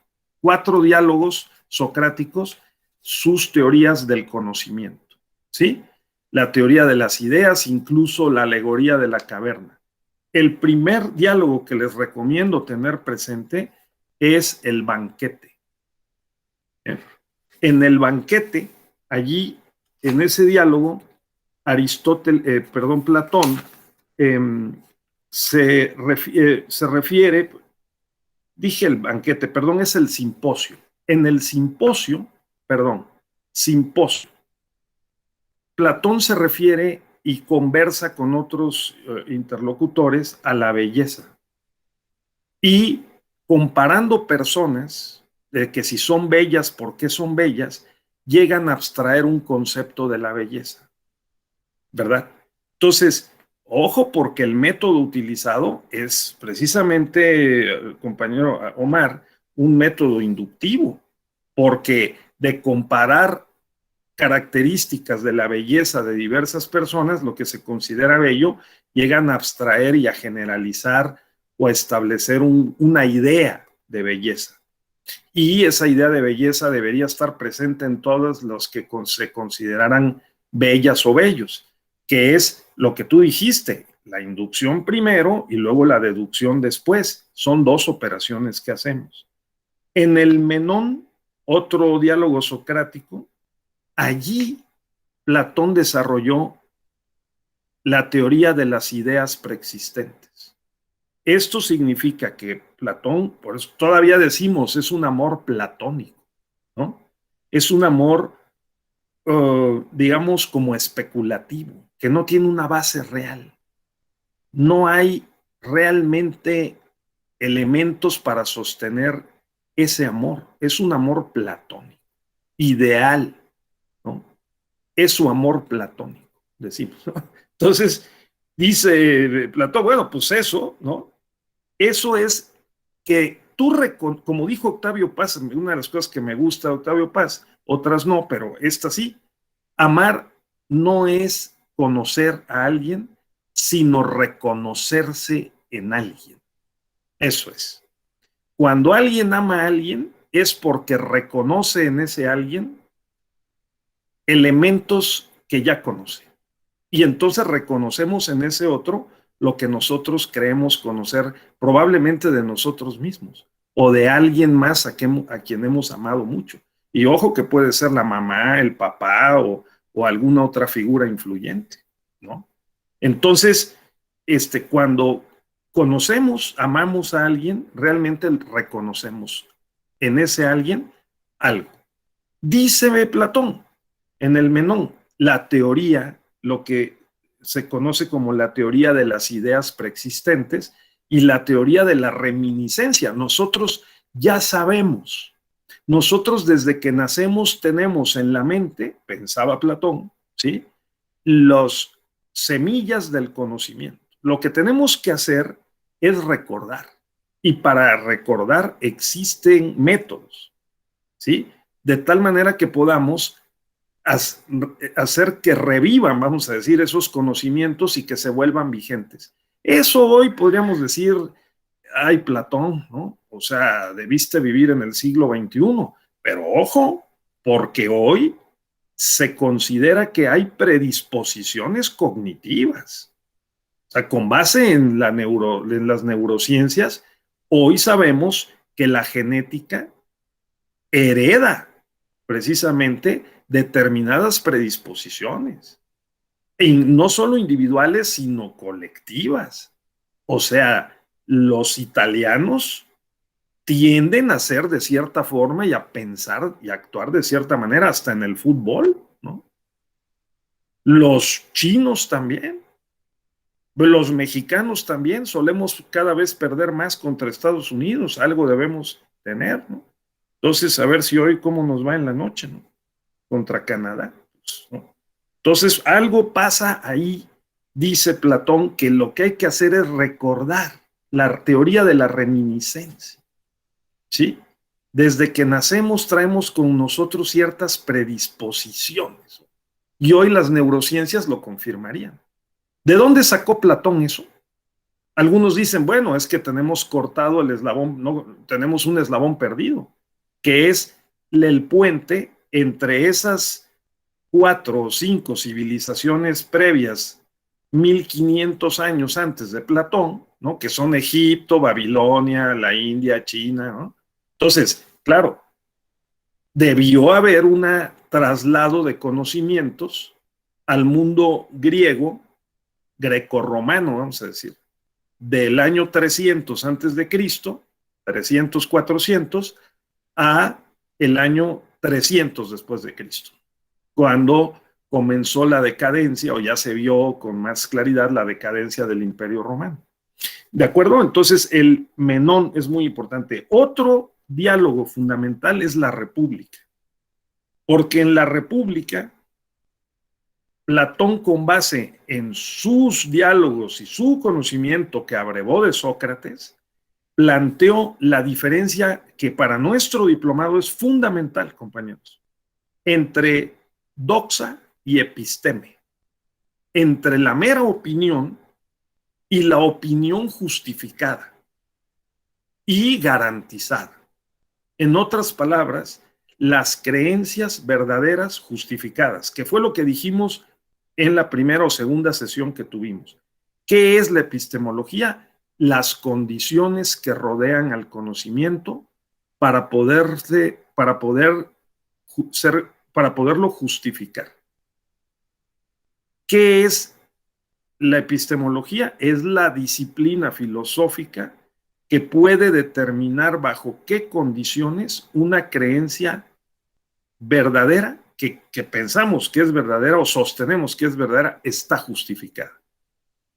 diálogos socráticos, sus teorías del conocimiento, ¿sí? La teoría de las ideas, incluso la alegoría de la caverna. El primer diálogo que les recomiendo tener presente es el banquete. En el banquete, allí, en ese diálogo, Platón, eh, se refiere, dije el banquete, perdón, es el simposio. En el simposio, simposio, Platón se refiere y conversa con otros interlocutores a la belleza. Y comparando personas, que si son bellas, ¿por qué son bellas? Llegan a abstraer un concepto de la belleza, ¿verdad? Entonces, ojo, porque el método utilizado es precisamente, compañero Omar, un método inductivo, porque de comparar características de la belleza de diversas personas, lo que se considera bello, llegan a abstraer y a generalizar o a establecer una idea de belleza. Y esa idea de belleza debería estar presente en todos los que se consideraran bellas o bellos, que es lo que tú dijiste, la inducción primero y luego la deducción después. Son dos operaciones que hacemos. En el Menón, otro diálogo socrático, allí Platón desarrolló la teoría de las ideas preexistentes. Esto significa que Platón, por eso todavía decimos, es un amor platónico, ¿no? Es un amor, digamos, como especulativo, que no tiene una base real. No hay realmente elementos para sostener ese amor. Es un amor platónico, ideal, ¿no? Es su amor platónico, decimos, ¿no? Entonces, dice Platón, bueno, pues eso, ¿no? Eso es que tú, como dijo Octavio Paz, una de las cosas que me gusta de Octavio Paz, otras no, pero esta sí, amar no es conocer a alguien, sino reconocerse en alguien. Eso es. Cuando alguien ama a alguien, es porque reconoce en ese alguien elementos que ya conoce. Y entonces reconocemos en ese otro lo que nosotros creemos conocer probablemente de nosotros mismos o de alguien más a quien hemos amado mucho. Y ojo que puede ser la mamá, el papá o alguna otra figura influyente, ¿no? Entonces, cuando conocemos, amamos a alguien, realmente reconocemos en ese alguien algo. Dice Platón en el Menón, la teoría, lo que se conoce como la teoría de las ideas preexistentes y la teoría de la reminiscencia. Nosotros ya sabemos, nosotros desde que nacemos tenemos en la mente, pensaba Platón, ¿sí?, los semillas del conocimiento. Lo que tenemos que hacer es recordar. Y para recordar existen métodos, ¿sí?, de tal manera que podamos hacer que revivan, vamos a decir, esos conocimientos y que se vuelvan vigentes. Eso hoy podríamos decir, ay, Platón, ¿no? O sea, debiste vivir en el siglo XXI, pero ojo, porque hoy se considera que hay predisposiciones cognitivas. O sea, con base en las neurociencias, hoy sabemos que la genética hereda precisamente determinadas predisposiciones, y no solo individuales, sino colectivas. O sea, los italianos tienden a ser de cierta forma y a pensar y a actuar de cierta manera, hasta en el fútbol, ¿no? Los chinos también, los mexicanos también, solemos cada vez perder más contra Estados Unidos, algo debemos tener, ¿no? Entonces, a ver si hoy cómo nos va en la noche, ¿no?, contra Canadá, pues, ¿no? Entonces, algo pasa ahí, dice Platón, que lo que hay que hacer es recordar la teoría de la reminiscencia, ¿sí? Desde que nacemos traemos con nosotros ciertas predisposiciones, y hoy las neurociencias lo confirmarían. ¿De dónde sacó Platón eso? Algunos dicen, bueno, es que tenemos cortado el eslabón, no, tenemos un eslabón perdido, que es el puente entre esas 4 o 5 civilizaciones previas, 1500 años antes de Platón, ¿no?, que son Egipto, Babilonia, la India, China, ¿no? Entonces, claro, debió haber un traslado de conocimientos al mundo griego, grecorromano, vamos a decir, del año 300 antes de Cristo, 300, 400, a el año 300 después de Cristo, cuando comenzó la decadencia, o ya se vio con más claridad la decadencia del Imperio Romano. ¿De acuerdo? Entonces, el Menón es muy importante. Otro diálogo fundamental es la República, porque en la República, Platón, con base en sus diálogos y su conocimiento que abrevó de Sócrates, planteó la diferencia que para nuestro diplomado es fundamental, compañeros, entre doxa y episteme, entre la mera opinión y la opinión justificada y garantizada. En otras palabras, las creencias verdaderas justificadas, que fue lo que dijimos en la primera o segunda sesión que tuvimos. ¿Qué es la epistemología? Las condiciones que rodean al conocimiento para poderlo justificar. ¿Qué es la epistemología? Es la disciplina filosófica que puede determinar bajo qué condiciones una creencia verdadera, que pensamos que es verdadera o sostenemos que es verdadera, está justificada.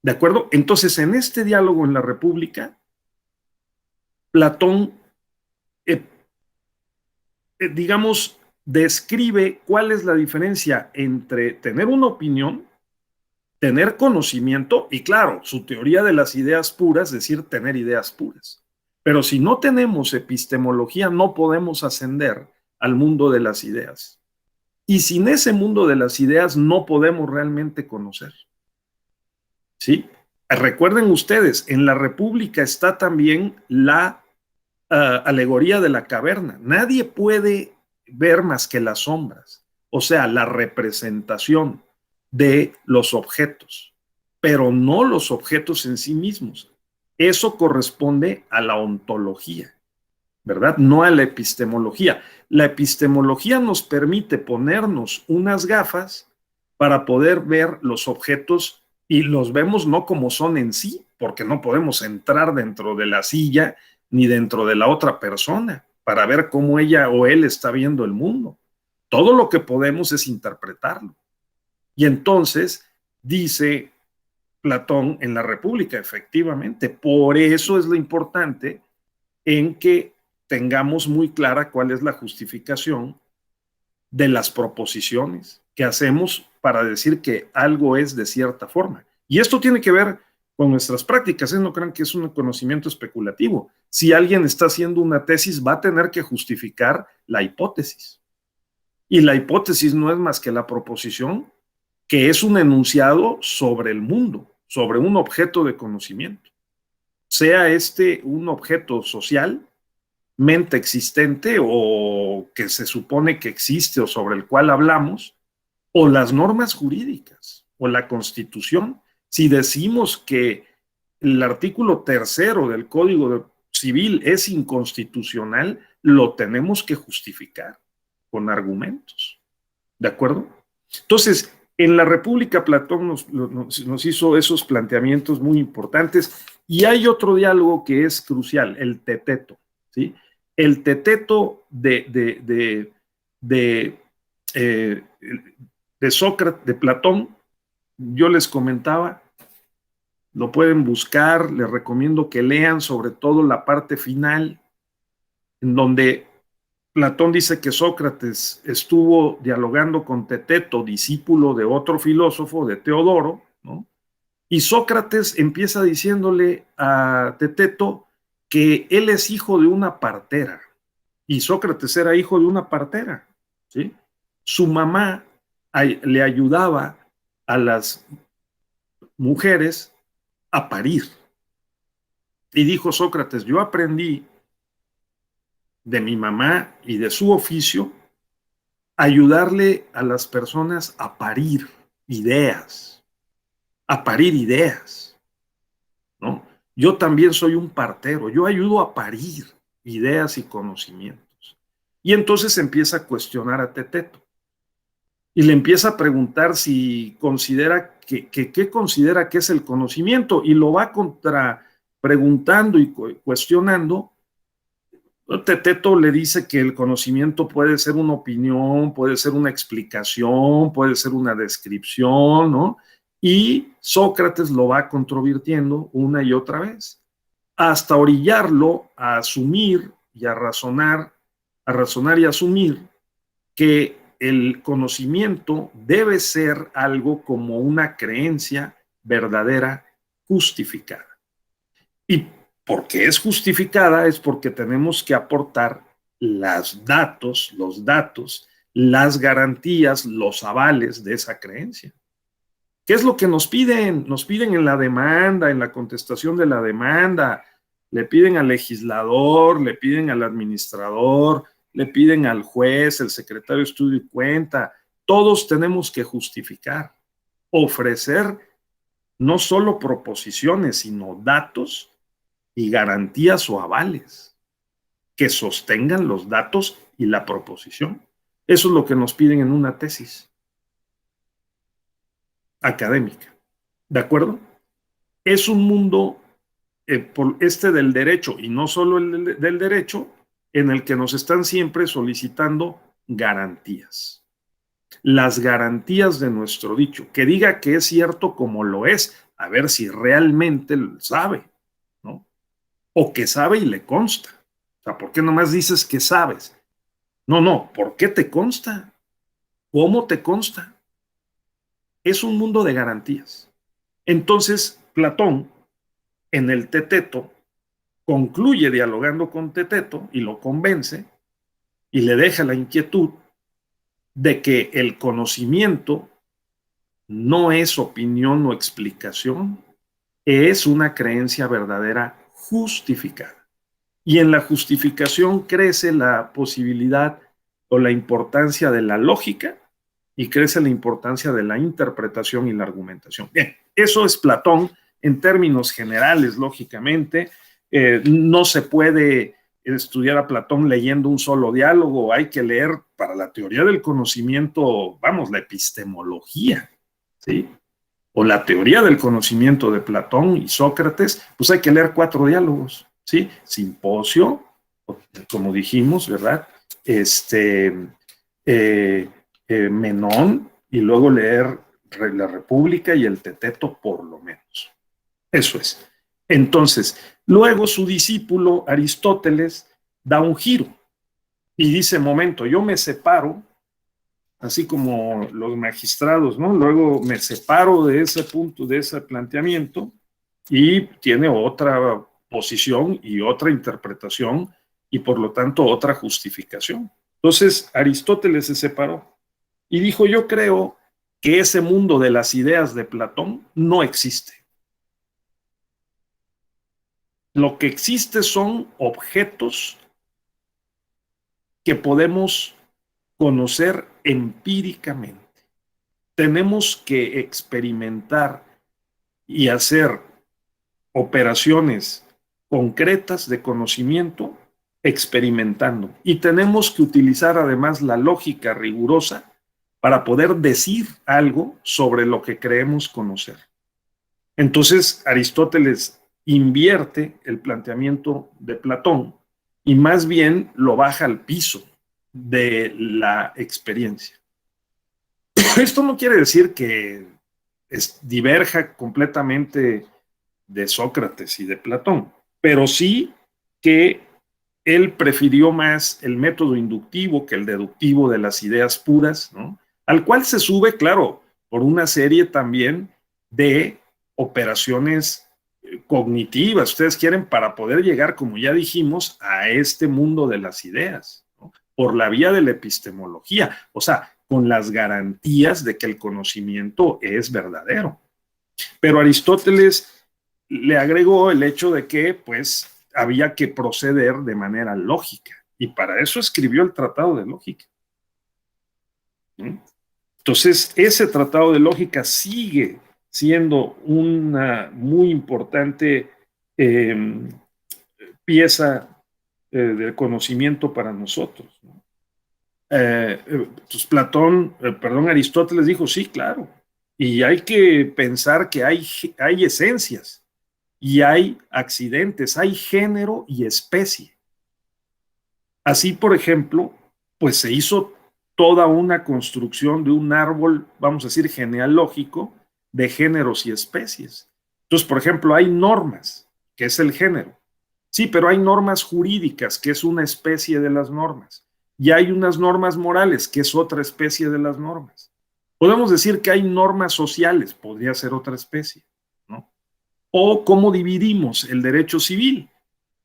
¿De acuerdo? Entonces, en este diálogo en la República, Platón, digamos, describe cuál es la diferencia entre tener una opinión, tener conocimiento y, claro, su teoría de las ideas puras, es decir, tener ideas puras. Pero si no tenemos epistemología, no podemos ascender al mundo de las ideas. Y sin ese mundo de las ideas no podemos realmente conocer. ¿Sí? Recuerden ustedes, en la República está también la alegoría de la caverna. Nadie puede ver más que las sombras, o sea, la representación de los objetos, pero no los objetos en sí mismos. Eso corresponde a la ontología, ¿verdad? No a la epistemología. La epistemología nos permite ponernos unas gafas para poder ver los objetos y los vemos no como son en sí, porque no podemos entrar dentro de la silla ni dentro de la otra persona para ver cómo ella o él está viendo el mundo. Todo lo que podemos es interpretarlo. Y entonces dice Platón en la República, efectivamente, por eso es lo importante en que tengamos muy clara cuál es la justificación de las proposiciones que hacemos para decir que algo es de cierta forma. Y esto tiene que ver con nuestras prácticas, no crean que es un conocimiento especulativo. Si alguien está haciendo una tesis, va a tener que justificar la hipótesis. Y la hipótesis no es más que la proposición, que es un enunciado sobre el mundo, sobre un objeto de conocimiento. Sea este un objeto social, mente existente o que se supone que existe o sobre el cual hablamos, o las normas jurídicas o la Constitución. Si decimos que el artículo 3º del Código Civil es inconstitucional, lo tenemos que justificar con argumentos. ¿De acuerdo? Entonces, en la República Platón nos hizo esos planteamientos muy importantes y hay otro diálogo que es crucial, el teteto, ¿sí? El teteto de Sócrates, de Platón, yo les comentaba, lo pueden buscar, les recomiendo que lean sobre todo la parte final, en donde Platón dice que Sócrates estuvo dialogando con Teteto, discípulo de otro filósofo, de Teodoro, ¿no? Y Sócrates empieza diciéndole a Teteto que él es hijo de una partera, y Sócrates era hijo de una partera, ¿sí? Su mamá le ayudaba a las mujeres a parir. Y dijo Sócrates, yo aprendí de mi mamá y de su oficio ayudarle a las personas a parir ideas, ¿no? Yo también soy un partero, yo ayudo a parir ideas y conocimientos. Y entonces empieza a cuestionar a Teteto y le empieza a preguntar si considera qué considera que es el conocimiento y lo va contra preguntando y cuestionando. Teteto le dice que el conocimiento puede ser una opinión, puede ser una explicación, puede ser una descripción, ¿no? Y Sócrates lo va controvirtiendo una y otra vez, hasta orillarlo a asumir y a razonar y asumir que el conocimiento debe ser algo como una creencia verdadera justificada. Y porque es justificada es porque tenemos que aportar los datos, las garantías, los avales de esa creencia. ¿Qué es lo que nos piden? Nos piden en la demanda, en la contestación de la demanda, le piden al legislador, le piden al administrador, le piden al juez, el secretario de estudio y cuenta. Todos tenemos que justificar, ofrecer no solo proposiciones, sino datos y garantías o avales que sostengan los datos y la proposición. Eso es lo que nos piden en una tesis académica. ¿De acuerdo? Es un mundo por del derecho, y no solo el del derecho, en el que nos están siempre solicitando garantías. Las garantías de nuestro dicho, que diga que es cierto como lo es, a ver si realmente sabe, ¿no? O que sabe y le consta. O sea, ¿por qué nomás dices que sabes? No, no, ¿por qué te consta? ¿Cómo te consta? Es un mundo de garantías. Entonces, Platón, en el Teteto, concluye dialogando con Teteto y lo convence y le deja la inquietud de que el conocimiento no es opinión o explicación, es una creencia verdadera justificada. Y en la justificación crece la posibilidad o la importancia de la lógica y crece la importancia de la interpretación y la argumentación. Bien, eso es Platón en términos generales, lógicamente. No se puede estudiar a Platón leyendo un solo diálogo, hay que leer para la teoría del conocimiento, vamos, la epistemología, ¿sí? O la teoría del conocimiento de Platón y Sócrates, pues hay que leer 4 diálogos, ¿sí? Simposio, como dijimos, ¿verdad? Menón, y luego leer la República y el Teteto por lo menos. Eso es. Entonces, luego su discípulo Aristóteles da un giro y dice, momento, yo me separo, así como los magistrados, ¿no? Luego me separo de ese punto, de ese planteamiento, y tiene otra posición y otra interpretación y por lo tanto otra justificación. Entonces Aristóteles se separó y dijo, yo creo que ese mundo de las ideas de Platón no existe. Lo que existe son objetos que podemos conocer empíricamente. Tenemos que experimentar y hacer operaciones concretas de conocimiento experimentando. Y tenemos que utilizar además la lógica rigurosa para poder decir algo sobre lo que creemos conocer. Entonces, Aristóteles invierte el planteamiento de Platón y más bien lo baja al piso de la experiencia. Esto no quiere decir que diverja completamente de Sócrates y de Platón, pero sí que él prefirió más el método inductivo que el deductivo de las ideas puras, ¿no? Al cual se sube, claro, por una serie también de operaciones cognitivas, ustedes quieren, para poder llegar, como ya dijimos, a este mundo de las ideas, ¿no? Por la vía de la epistemología, o sea, con las garantías de que el conocimiento es verdadero. Pero Aristóteles le agregó el hecho de que, pues, había que proceder de manera lógica, y para eso escribió el Tratado de Lógica. Entonces, ese Tratado de Lógica sigue siendo una muy importante pieza de conocimiento para nosotros, ¿no? Pues Aristóteles dijo, sí, claro, y hay que pensar que hay esencias, y hay accidentes, hay género y especie. Así, por ejemplo, pues se hizo toda una construcción de un árbol, vamos a decir, genealógico de géneros y especies. Entonces, por ejemplo, hay normas, que es el género. Sí, pero hay normas jurídicas, que es una especie de las normas. Y hay unas normas morales, que es otra especie de las normas. Podemos decir que hay normas sociales, podría ser otra especie, ¿no? O cómo dividimos el derecho civil.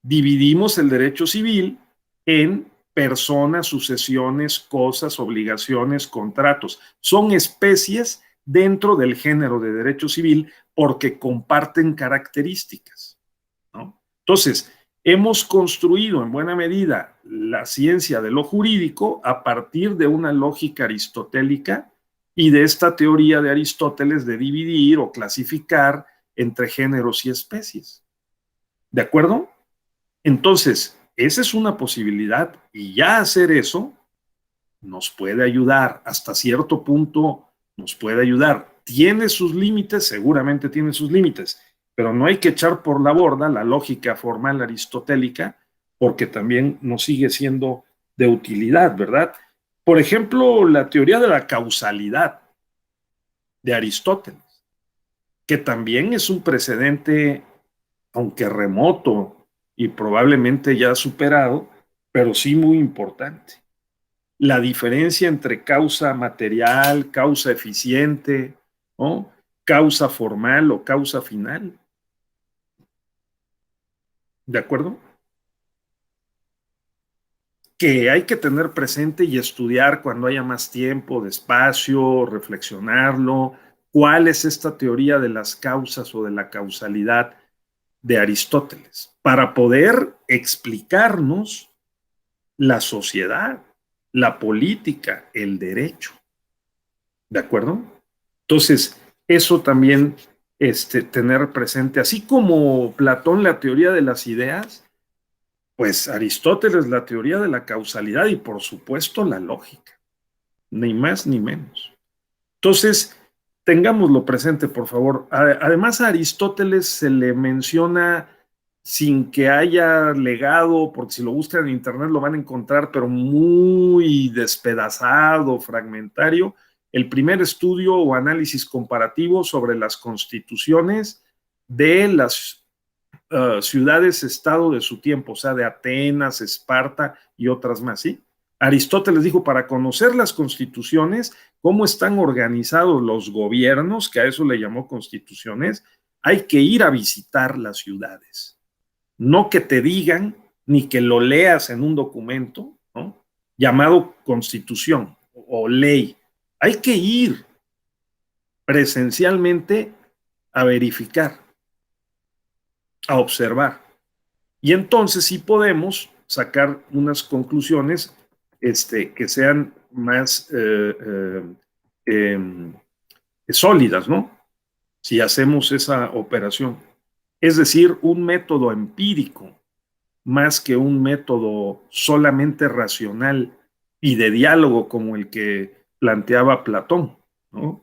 Dividimos el derecho civil en personas, sucesiones, cosas, obligaciones, contratos. Son especies dentro del género de derecho civil porque comparten características, ¿no? Entonces, hemos construido en buena medida la ciencia de lo jurídico a partir de una lógica aristotélica y de esta teoría de Aristóteles de dividir o clasificar entre géneros y especies. ¿De acuerdo? Entonces, esa es una posibilidad y ya hacer eso nos puede ayudar, hasta cierto punto nos puede ayudar. Tiene sus límites, seguramente tiene sus límites, pero no hay que echar por la borda la lógica formal aristotélica, porque también nos sigue siendo de utilidad, ¿verdad? Por ejemplo, la teoría de la causalidad de Aristóteles, que también es un precedente, aunque remoto y probablemente ya superado, pero sí muy importante. La diferencia entre causa material, causa eficiente, ¿no? Causa formal o causa final. ¿De acuerdo? Que hay que tener presente y estudiar cuando haya más tiempo, despacio, reflexionarlo. ¿Cuál es esta teoría de las causas o de la causalidad de Aristóteles? Para poder explicarnos la sociedad, la política, el derecho. ¿De acuerdo? Entonces, eso también tener presente, así como Platón la teoría de las ideas, pues Aristóteles la teoría de la causalidad y por supuesto la lógica, ni más ni menos. Entonces, tengámoslo presente, por favor. Además, a Aristóteles se le menciona sin que haya legado, porque si lo buscan en internet lo van a encontrar, pero muy despedazado, fragmentario, el primer estudio o análisis comparativo sobre las constituciones de las ciudades-estado de su tiempo, o sea, de Atenas, Esparta y otras más, ¿sí? Aristóteles dijo, para conocer las constituciones, cómo están organizados los gobiernos, que a eso le llamó constituciones, hay que ir a visitar las ciudades. No que te digan, ni que lo leas en un documento, ¿no? Llamado constitución o ley. Hay que ir presencialmente a verificar, a observar. Y entonces sí podemos sacar unas conclusiones que sean más sólidas, ¿no? Si hacemos esa operación. Es decir, un método empírico más que un método solamente racional y de diálogo como el que planteaba Platón, ¿no?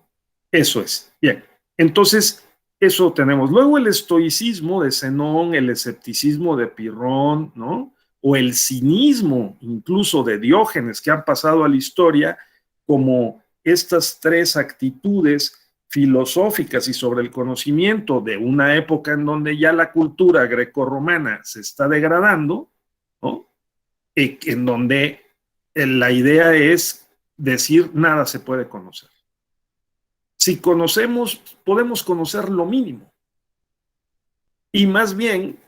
Eso es. Bien. Entonces, eso tenemos. Luego el estoicismo de Zenón, el escepticismo de Pirrón, ¿no? O el cinismo incluso de Diógenes, que han pasado a la historia como estas tres actitudes filosóficas y sobre el conocimiento de una época en donde ya la cultura grecorromana se está degradando, ¿no? En donde la idea es decir nada se puede conocer. Si conocemos, podemos conocer lo mínimo. Y más bien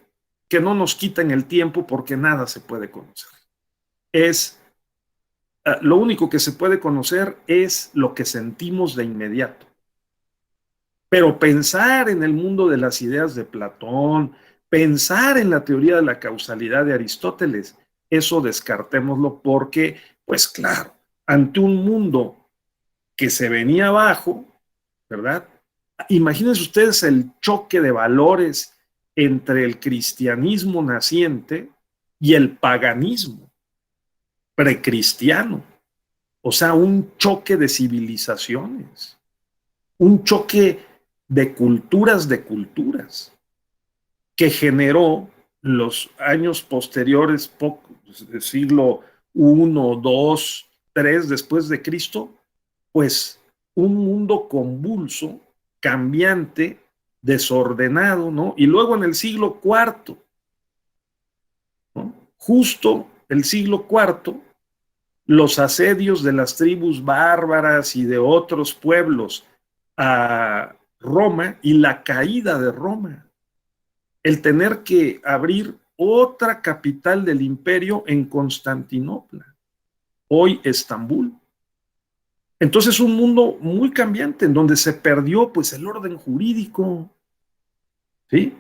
que no nos quiten el tiempo porque nada se puede conocer. Lo único que se puede conocer es lo que sentimos de inmediato. Pero pensar en el mundo de las ideas de Platón, pensar en la teoría de la causalidad de Aristóteles, eso descartémoslo porque, pues claro, ante un mundo que se venía abajo, ¿verdad? Imagínense ustedes el choque de valores entre el cristianismo naciente y el paganismo precristiano. O sea, un choque de civilizaciones, un choque de culturas, que generó los años posteriores, siglo I, II, III después de Cristo, pues un mundo convulso, cambiante, desordenado, ¿no? Y luego en el siglo IV, ¿no? Justo el siglo IV, los asedios de las tribus bárbaras y de otros pueblos a Roma y la caída de Roma, el tener que abrir otra capital del imperio en Constantinopla, hoy Estambul. Entonces un mundo muy cambiante en donde se perdió pues el orden jurídico, ¿sí?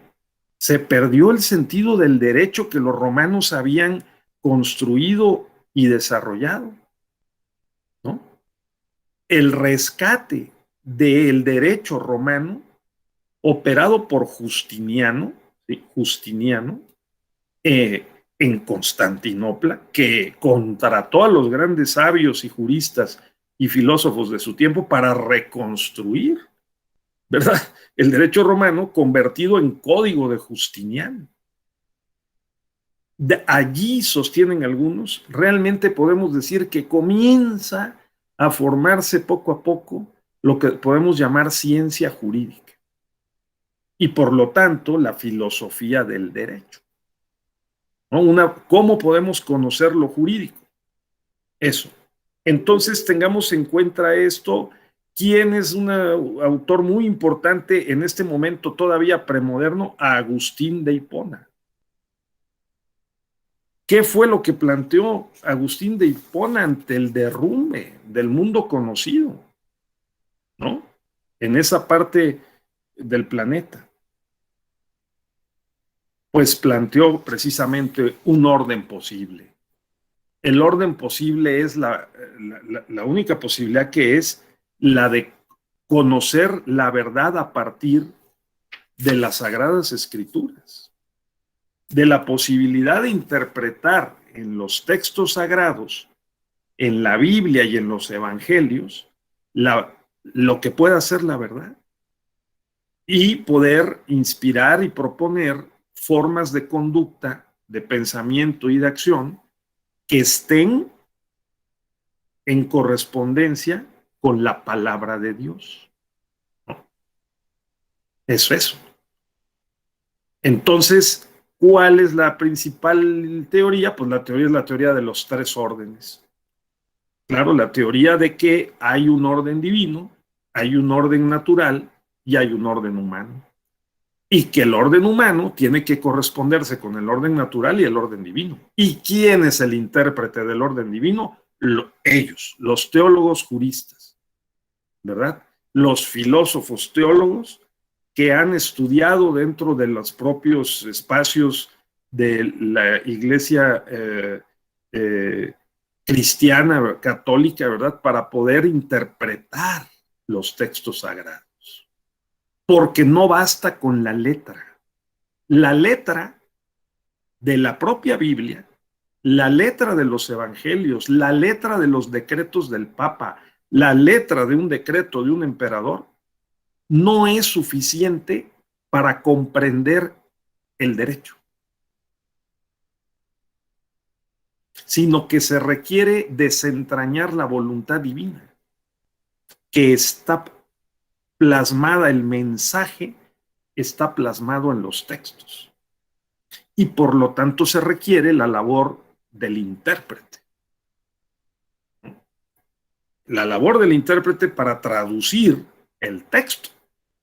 Se perdió el sentido del derecho que los romanos habían construido y desarrollado, ¿no? el rescate del derecho romano operado por Justiniano, ¿sí? Justiniano, en Constantinopla, que contrató a los grandes sabios y juristas y filósofos de su tiempo para reconstruir, ¿verdad?, el derecho romano convertido en código de Justiniano. De allí, sostienen algunos, realmente podemos decir que comienza a formarse poco a poco lo que podemos llamar ciencia jurídica y por lo tanto la filosofía del derecho, ¿no? ¿Cómo podemos conocer lo jurídico? Eso. Entonces tengamos en cuenta esto. ¿Quién es un autor muy importante en este momento todavía premoderno? Agustín de Hipona. ¿Qué fue lo que planteó Agustín de Hipona ante el derrumbe del mundo conocido, ¿no?, en esa parte del planeta? Pues planteó precisamente un orden posible. El orden posible es la única posibilidad, que es la de conocer la verdad a partir de las Sagradas Escrituras, de la posibilidad de interpretar en los textos sagrados, en la Biblia y en los Evangelios, lo que pueda ser la verdad y poder inspirar y proponer formas de conducta, de pensamiento y de acción que estén en correspondencia con la palabra de Dios. Eso es. Entonces, ¿cuál es la principal teoría? Pues la teoría es la teoría de los tres órdenes. Claro, la teoría de que hay un orden divino, hay un orden natural y hay un orden humano. Y que el orden humano tiene que corresponderse con el orden natural y el orden divino. ¿Y quién es el intérprete del orden divino? Ellos, los teólogos juristas, ¿verdad? Los filósofos teólogos que han estudiado dentro de los propios espacios de la iglesia cristiana, católica, ¿verdad?, para poder interpretar los textos sagrados. Porque no basta con la letra. La letra de la propia Biblia, la letra de los evangelios, la letra de los decretos del Papa, la letra de un decreto de un emperador, no es suficiente para comprender el derecho, sino que se requiere desentrañar la voluntad divina, que está plasmada, el mensaje está plasmado en los textos. Y por lo tanto se requiere la labor del intérprete. La labor del intérprete para traducir el texto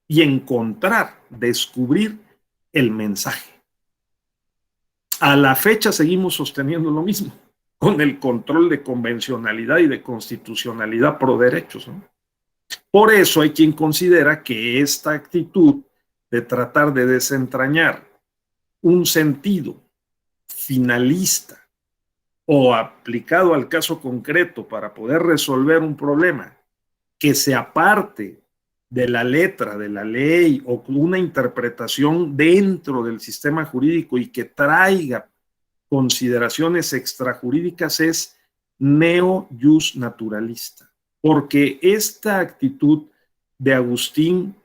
y encontrar, descubrir el mensaje. A la fecha seguimos sosteniendo lo mismo, con el control de convencionalidad y de constitucionalidad pro derechos, ¿no? Por eso hay quien considera que esta actitud de tratar de desentrañar un sentido finalista o aplicado al caso concreto para poder resolver un problema que se aparte de la letra de la ley o una interpretación dentro del sistema jurídico y que traiga consideraciones extrajurídicas, es neo-jus naturalista. Porque esta actitud de Agustín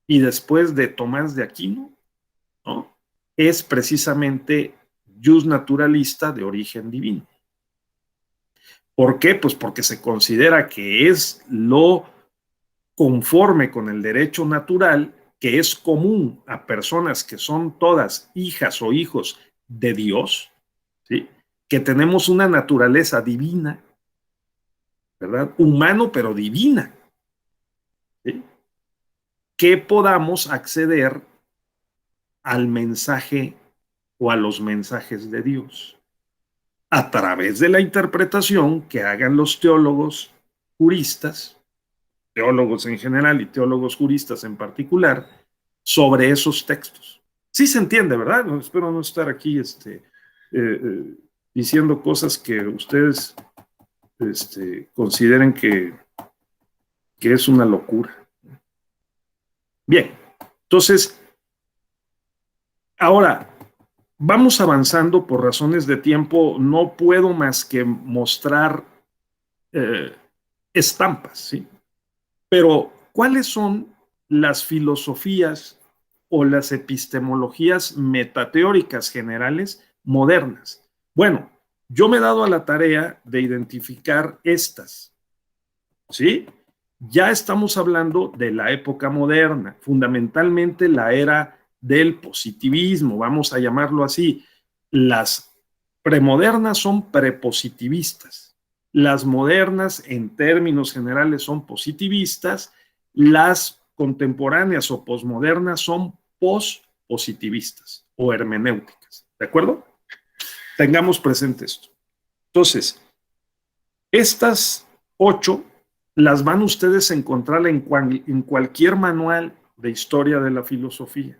y después de Tomás de Aquino, ¿no?, es precisamente jus naturalista de origen divino. ¿Por qué? Pues porque se considera que es lo conforme con el derecho natural, que es común a personas que son todas hijas o hijos de Dios, ¿sí?, que tenemos una naturaleza divina, ¿verdad?, humano pero divina, ¿sí?, que podamos acceder al mensaje o a los mensajes de Dios a través de la interpretación que hagan los teólogos juristas, teólogos en general y teólogos juristas en particular, sobre esos textos. Sí se entiende, ¿verdad? No, espero no estar aquí diciendo cosas que ustedes consideren que que es una locura. Bien, entonces, ahora, vamos avanzando por razones de tiempo, no puedo más que mostrar eh, estampas, ¿sí? Pero, ¿cuáles son las filosofías o las epistemologías metateóricas generales modernas? Bueno, yo me he dado a la tarea de identificar estas, ¿sí? Ya estamos hablando de la época moderna, fundamentalmente la era del positivismo, vamos a llamarlo así. Las premodernas son prepositivistas, las modernas en términos generales son positivistas, las contemporáneas o posmodernas son pospositivistas o hermenéuticas, ¿de acuerdo? Tengamos presente esto. Entonces, estas 8 las van ustedes a encontrar en cualquier manual de historia de la filosofía.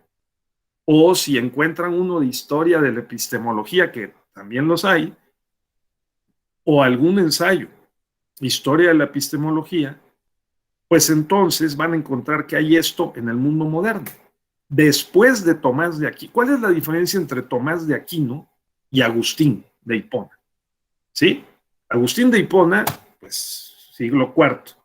O si encuentran uno de historia de la epistemología, que también los hay, o algún ensayo, historia de la epistemología, pues entonces van a encontrar que hay esto en el mundo moderno. Después de Tomás de Aquino, ¿cuál es la diferencia entre Tomás de Aquino y Agustín de Hipona? ¿Sí? Agustín de Hipona, pues siglo IV.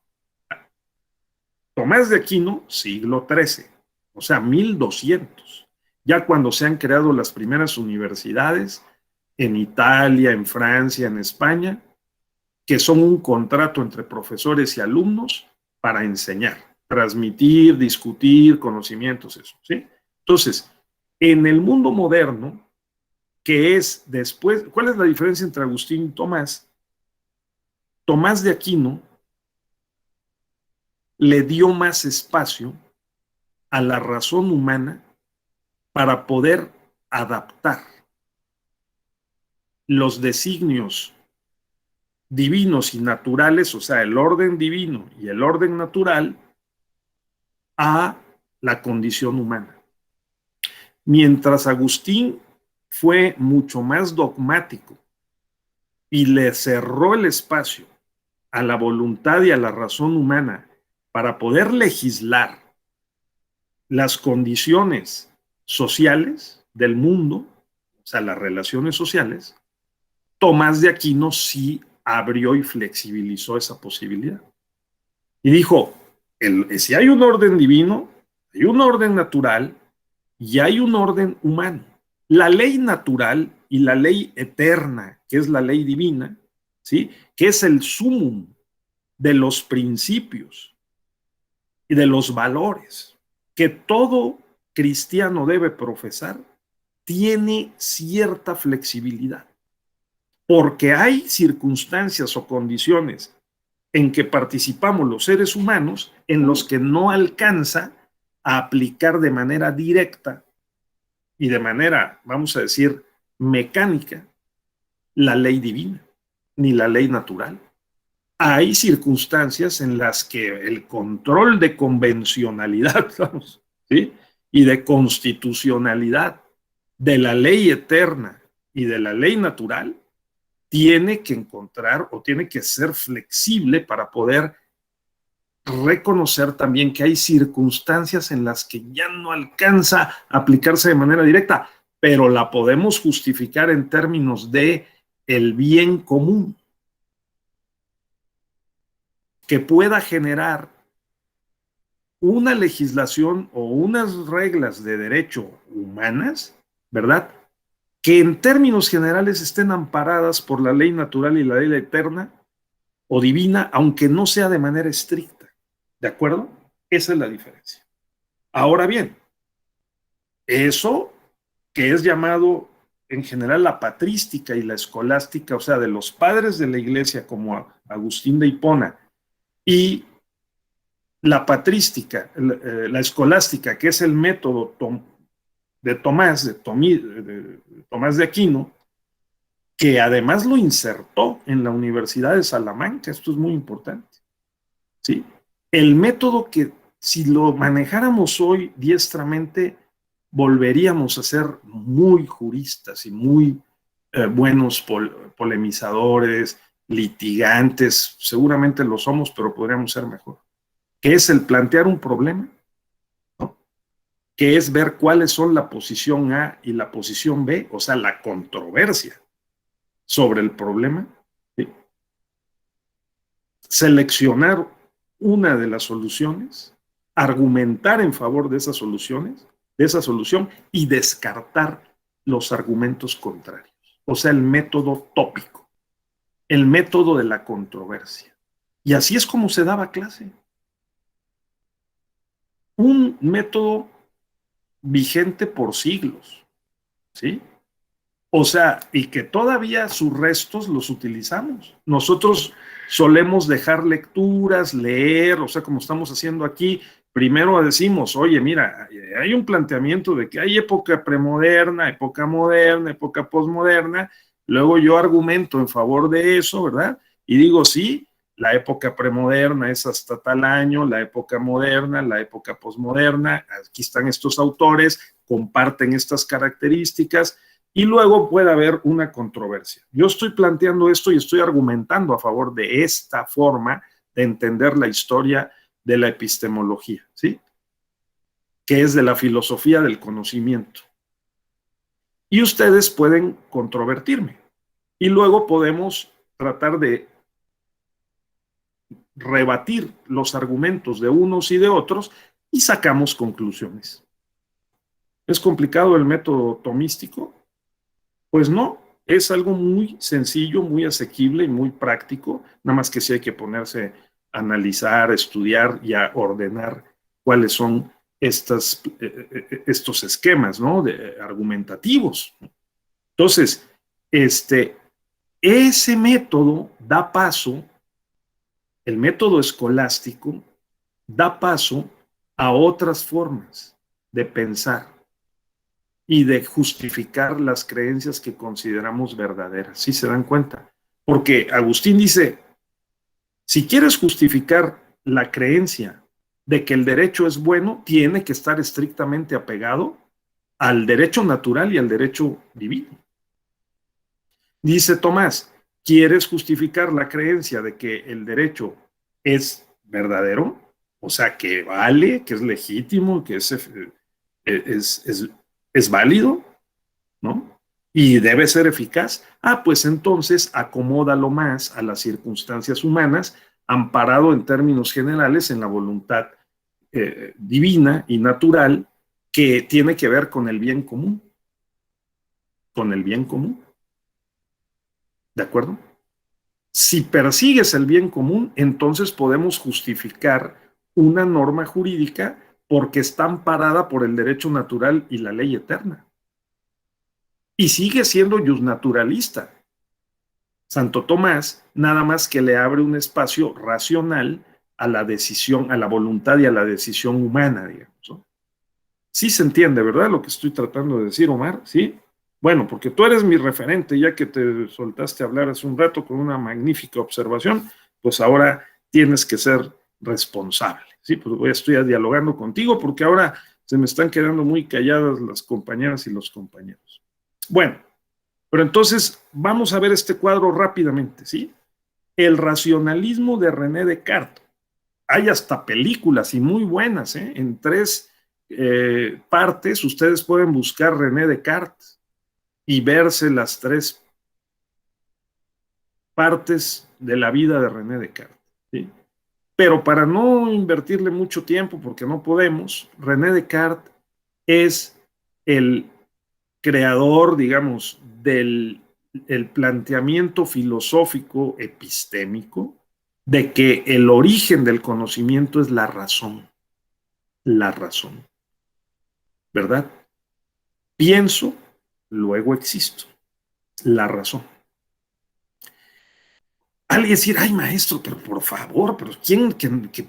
Tomás de Aquino, siglo XIII, o sea, 1200. Ya cuando se han creado las primeras universidades en Italia, en Francia, en España, que son un contrato entre profesores y alumnos para enseñar, transmitir, discutir conocimientos, eso, ¿sí? Entonces, en el mundo moderno, que es después, ¿cuál es la diferencia entre Agustín y Tomás? Tomás de Aquino le dio más espacio a la razón humana para poder adaptar los designios divinos y naturales, o sea, el orden divino y el orden natural, a la condición humana. Mientras Agustín fue mucho más dogmático y le cerró el espacio a la voluntad y a la razón humana para poder legislar las condiciones sociales del mundo, o sea, las relaciones sociales, Tomás de Aquino sí abrió y flexibilizó esa posibilidad. Y dijo, si hay un orden divino, hay un orden natural y hay un orden humano. La ley natural y la ley eterna, que es la ley divina, ¿sí? Que es el sumum de los principios y de los valores que todo cristiano debe profesar, tiene cierta flexibilidad, porque hay circunstancias o condiciones en que participamos los seres humanos en los que no alcanza a aplicar de manera directa y de manera, vamos a decir, mecánica, la ley divina, ni la ley natural. Hay circunstancias en las que el control de convencionalidad, vamos, ¿sí? Y de constitucionalidad de la ley eterna y de la ley natural tiene que encontrar o tiene que ser flexible para poder reconocer también que hay circunstancias en las que ya no alcanza a aplicarse de manera directa, pero la podemos justificar en términos de el bien común, que pueda generar una legislación o unas reglas de derecho humanas, ¿verdad? Que en términos generales estén amparadas por la ley natural y la ley eterna o divina, aunque no sea de manera estricta. ¿De acuerdo? Esa es la diferencia. Ahora bien, eso que es llamado en general la patrística y la escolástica, o sea, de los padres de la iglesia como Agustín de Hipona, y la patrística, la escolástica, que es el método de Tomás de Aquino, que además lo insertó en la Universidad de Salamanca, esto es muy importante, ¿sí? El método que si lo manejáramos hoy diestramente, volveríamos a ser muy juristas y muy buenos polemizadores, litigantes, seguramente lo somos, pero podríamos ser mejor. que es el plantear un problema, ¿no? Que es ver cuáles son la posición A y la posición B, o sea, la controversia sobre el problema, ¿sí? Seleccionar una de las soluciones, argumentar en favor de esas soluciones, de esa solución, y descartar los argumentos contrarios. O sea, el método tópico, el método de la controversia. Y así es como se daba clase. Un método vigente por siglos, ¿sí? O sea, y que todavía sus restos los utilizamos. Nosotros solemos dejar lecturas, leer, o sea, como estamos haciendo aquí, primero decimos, oye, mira, hay un planteamiento de que hay época premoderna, época moderna, época posmoderna, luego yo argumento en favor de eso, ¿verdad? Y digo, sí, la época premoderna es hasta tal año, la época moderna, la época posmoderna, aquí están estos autores, comparten estas características, y luego puede haber una controversia. Yo estoy planteando esto y estoy argumentando a favor de esta forma de entender la historia de la epistemología, ¿sí? Que es de la filosofía del conocimiento. Y ustedes pueden controvertirme. Y luego podemos tratar de rebatir los argumentos de unos y de otros y sacamos conclusiones. ¿Es complicado el método tomístico? Pues no, es algo muy sencillo, muy asequible y muy práctico, nada más que sí hay que ponerse a analizar, a estudiar y a ordenar cuáles son estos esquemas, ¿no? Argumentativos. Entonces, ese método da paso, el método escolástico da paso a otras formas de pensar y de justificar las creencias que consideramos verdaderas. ¿Sí se dan cuenta? Porque Agustín dice, si quieres justificar la creencia de que el derecho es bueno, tiene que estar estrictamente apegado al derecho natural y al derecho divino. Dice Tomás, ¿quieres justificar la creencia de que el derecho es verdadero? O sea, que vale, que es legítimo, que es válido, ¿no? Y debe ser eficaz. Pues entonces acomódalo más a las circunstancias humanas, amparado en términos generales en la voluntad divina y natural que tiene que ver con el bien común. Con el bien común. ¿De acuerdo? Si persigues el bien común, entonces podemos justificar una norma jurídica porque está amparada por el derecho natural y la ley eterna. Y sigue siendo justnaturalista. Santo Tomás, nada más que le abre un espacio racional a la decisión, a la voluntad y a la decisión humana, digamos, ¿no? Sí se entiende, ¿verdad? Lo que estoy tratando de decir, Omar, ¿sí? Bueno, porque tú eres mi referente, ya que te soltaste a hablar hace un rato con una magnífica observación, pues ahora tienes que ser responsable, ¿sí? Pues voy a estar dialogando contigo porque ahora se me están quedando muy calladas las compañeras y los compañeros. Bueno, pero entonces vamos a ver este cuadro rápidamente, ¿sí? El racionalismo de René Descartes. Hay hasta películas y muy buenas, ¿eh? En 3 partes ustedes pueden buscar René Descartes y verse las 3 partes de la vida de René Descartes, ¿sí? Pero para no invertirle mucho tiempo, porque no podemos, René Descartes es el creador, digamos, del planteamiento filosófico epistémico de que el origen del conocimiento es la razón, ¿verdad? Pienso, luego existo, la razón. Alguien decir, ay maestro, pero por favor, pero ¿quién que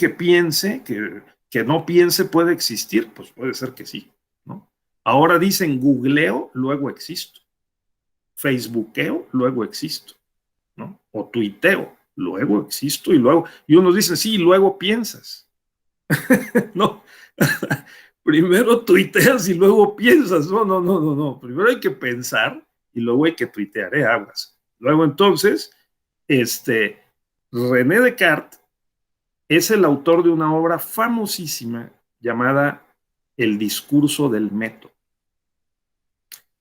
piense, que no piense puede existir? Pues puede ser que sí, ¿no? Ahora dicen googleo, luego existo. Facebookeo, luego existo, ¿no? O tuiteo, luego existo y unos dicen, sí, y luego piensas. No, primero tuiteas y luego piensas. No. Primero hay que pensar y luego hay que tuitear, aguas. Luego entonces, René Descartes es el autor de una obra famosísima llamada El discurso del método.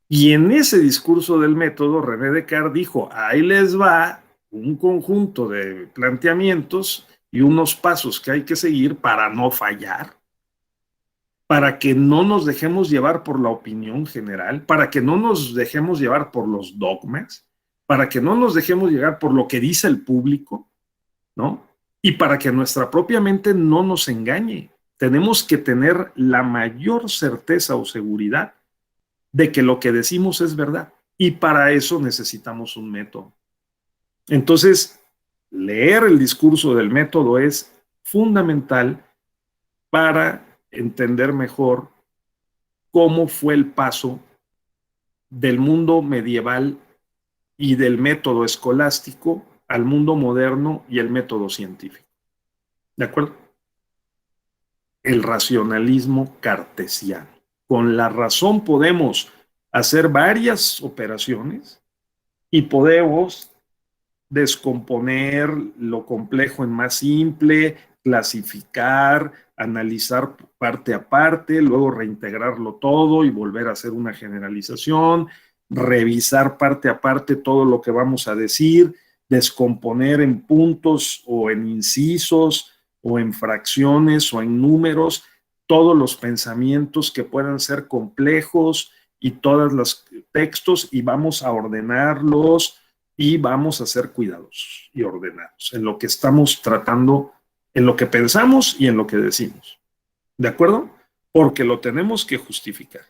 Y en ese discurso del método, René Descartes dijo, ahí les va un conjunto de planteamientos y unos pasos que hay que seguir para no fallar, para que no nos dejemos llevar por la opinión general, para que no nos dejemos llevar por los dogmas, para que no nos dejemos llevar por lo que dice el público, ¿no? Y para que nuestra propia mente no nos engañe. Tenemos que tener la mayor certeza o seguridad de que lo que decimos es verdad. Y para eso necesitamos un método. Entonces, leer el discurso del método es fundamental para entender mejor cómo fue el paso del mundo medieval y del método escolástico al mundo moderno y el método científico. ¿De acuerdo? El racionalismo cartesiano. Con la razón podemos hacer varias operaciones y podemos descomponer lo complejo en más simple, clasificar, analizar parte a parte, luego reintegrarlo todo y volver a hacer una generalización, revisar parte a parte todo lo que vamos a decir, descomponer en puntos o en incisos o en fracciones o en números todos los pensamientos que puedan ser complejos y todos los textos y vamos a ordenarlos y vamos a ser cuidadosos y ordenados en lo que estamos tratando, en lo que pensamos y en lo que decimos. ¿De acuerdo? Porque lo tenemos que justificar.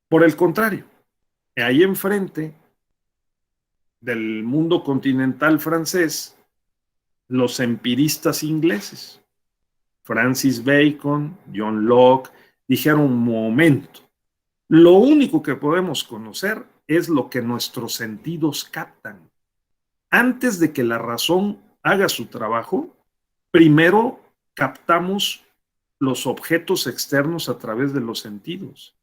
Por el contrario, ahí enfrente del mundo continental francés, los empiristas ingleses, Francis Bacon, John Locke, dijeron, un momento, lo único que podemos conocer es lo que nuestros sentidos captan. Antes de que la razón haga su trabajo, primero captamos los objetos externos a través de los sentidos.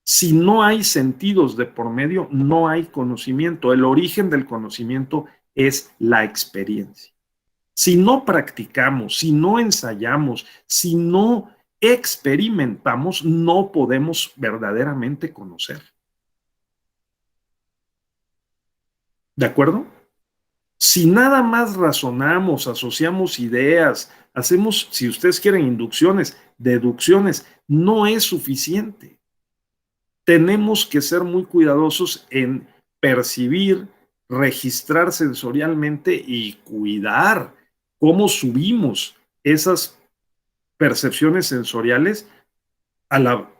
Si no hay sentidos de por medio, no hay conocimiento. El origen del conocimiento es la experiencia. Si no practicamos, si no ensayamos, si no experimentamos, no podemos verdaderamente conocer. ¿De acuerdo? Si nada más razonamos, asociamos ideas, hacemos, si ustedes quieren, inducciones, deducciones, no es suficiente. Tenemos que ser muy cuidadosos en percibir, registrar sensorialmente y cuidar cómo subimos esas percepciones sensoriales a la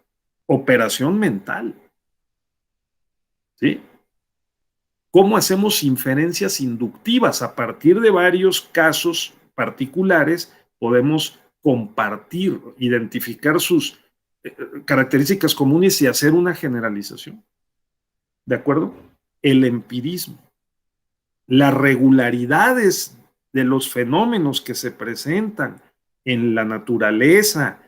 operación mental. ¿Sí? ¿Cómo hacemos inferencias inductivas? A partir de varios casos particulares podemos compartir, identificar sus características comunes y hacer una generalización. ¿De acuerdo? El empirismo, las regularidades de los fenómenos que se presentan en la naturaleza,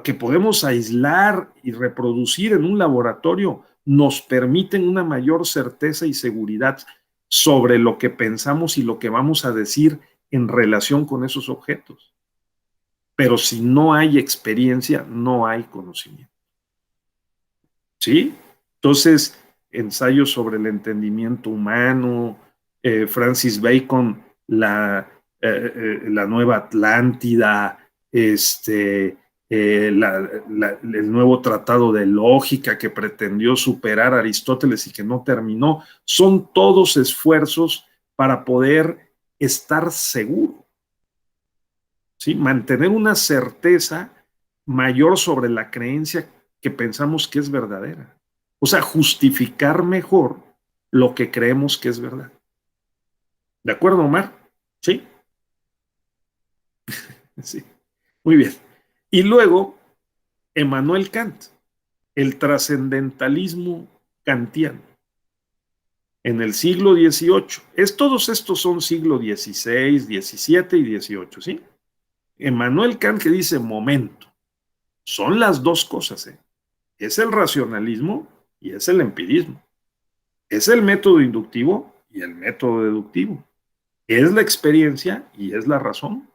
que podemos aislar y reproducir en un laboratorio, nos permiten una mayor certeza y seguridad sobre lo que pensamos y lo que vamos a decir en relación con esos objetos. Pero si no hay experiencia, no hay conocimiento. ¿Sí? Entonces, ensayos sobre el entendimiento humano, Francis Bacon, la nueva Atlántida, el nuevo tratado de lógica que pretendió superar a Aristóteles y que no terminó, son todos esfuerzos para poder estar seguro, ¿sí? Mantener una certeza mayor sobre la creencia que pensamos que es verdadera. O sea, justificar mejor lo que creemos que es verdad. ¿De acuerdo, Omar? ¿Sí? Sí. Muy bien. Y luego, Emmanuel Kant, el trascendentalismo kantiano. En el siglo XVIII, todos estos son siglo XVI, XVII y XVIII, ¿sí? Emmanuel Kant que dice, momento, son las dos cosas, ¿eh? Es el racionalismo y es el empirismo. Es el método inductivo y y el método deductivo. Es la experiencia y es la razón.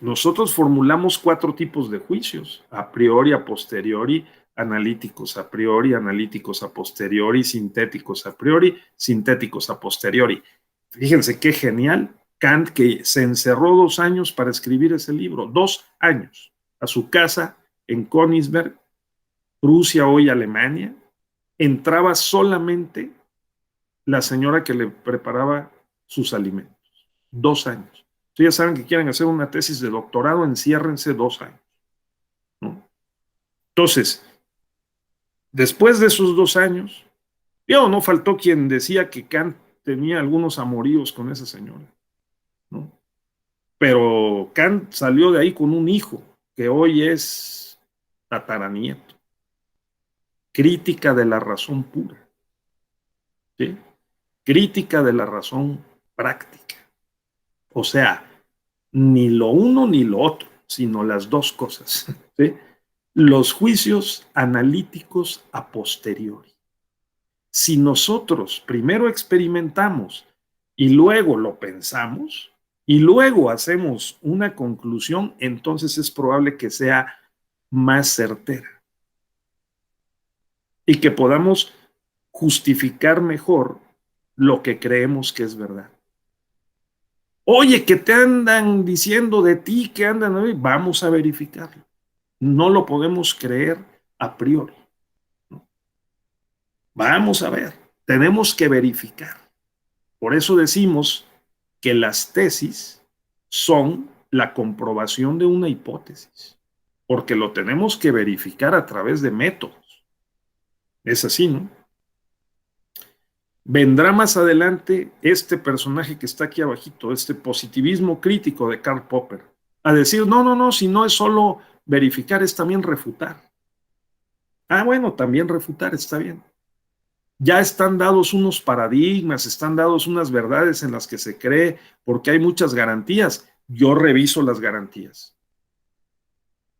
Nosotros formulamos 4 tipos de juicios: a priori, a posteriori, analíticos a priori, analíticos a posteriori, sintéticos a priori, sintéticos a posteriori. Fíjense qué genial Kant, que se encerró 2 años para escribir ese libro, 2 años, a su casa en Königsberg, Prusia, hoy Alemania. Entraba solamente la señora que le preparaba sus alimentos. 2 años. Ustedes ya saben que quieren hacer una tesis de doctorado, enciérrense 2 años, ¿no? Entonces, después de esos 2 años, no faltó quien decía que Kant tenía algunos amoríos con esa señora, ¿no? Pero Kant salió de ahí con un hijo que hoy es tataranieto. Crítica de la razón pura, ¿sí? Crítica de la razón práctica. O sea, ni lo uno ni lo otro, sino las dos cosas, ¿sí? Los juicios analíticos a posteriori. Si nosotros primero experimentamos y luego lo pensamos y luego hacemos una conclusión, entonces es probable que sea más certera y que podamos justificar mejor lo que creemos que es verdad. Oye, que te andan diciendo de ti, que andan hoy, vamos a verificarlo. No lo podemos creer a priori, ¿no? Vamos a ver, tenemos que verificar. Por eso decimos que las tesis son la comprobación de una hipótesis, porque lo tenemos que verificar a través de métodos. Es así, ¿no? Vendrá más adelante este personaje que está aquí abajito, este positivismo crítico de Karl Popper, a decir, no, si no es solo verificar, es también refutar. Ah, bueno, también refutar, está bien. Ya están dados unos paradigmas, están dados unas verdades en las que se cree, porque hay muchas garantías. Yo reviso las garantías,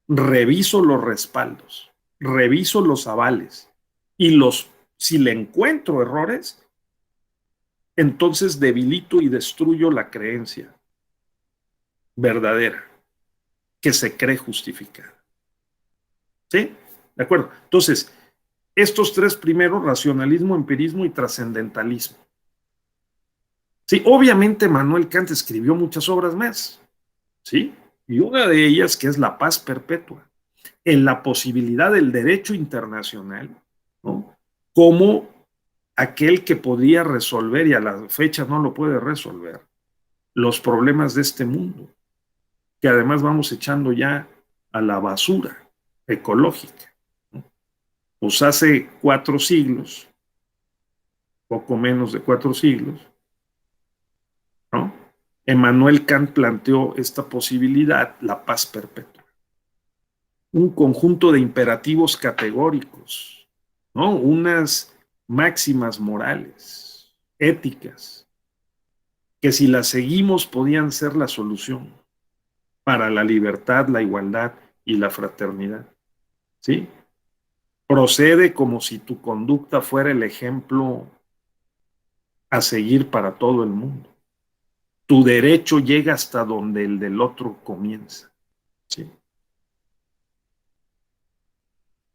reviso los respaldos, reviso los avales, y si le encuentro errores, entonces debilito y destruyo la creencia verdadera que se cree justificada. ¿Sí? ¿De acuerdo? Entonces, estos 3 primeros: racionalismo, empirismo y trascendentalismo. Sí, obviamente Manuel Kant escribió muchas obras más, ¿sí? Y una de ellas, que es La paz perpetua, en la posibilidad del derecho internacional, ¿no? Como aquel que podría resolver, y a la fecha no lo puede resolver, los problemas de este mundo, que además vamos echando ya a la basura ecológica, ¿no? Pues hace 4 siglos, poco menos de 4 siglos, ¿no? Emmanuel Kant planteó esta posibilidad, la paz perpetua. Un conjunto de imperativos categóricos, ¿no? Unas máximas morales, éticas, que si las seguimos podían ser la solución para la libertad, la igualdad y la fraternidad, ¿sí? Procede como si tu conducta fuera el ejemplo a seguir para todo el mundo. Tu derecho llega hasta donde el del otro comienza, ¿sí?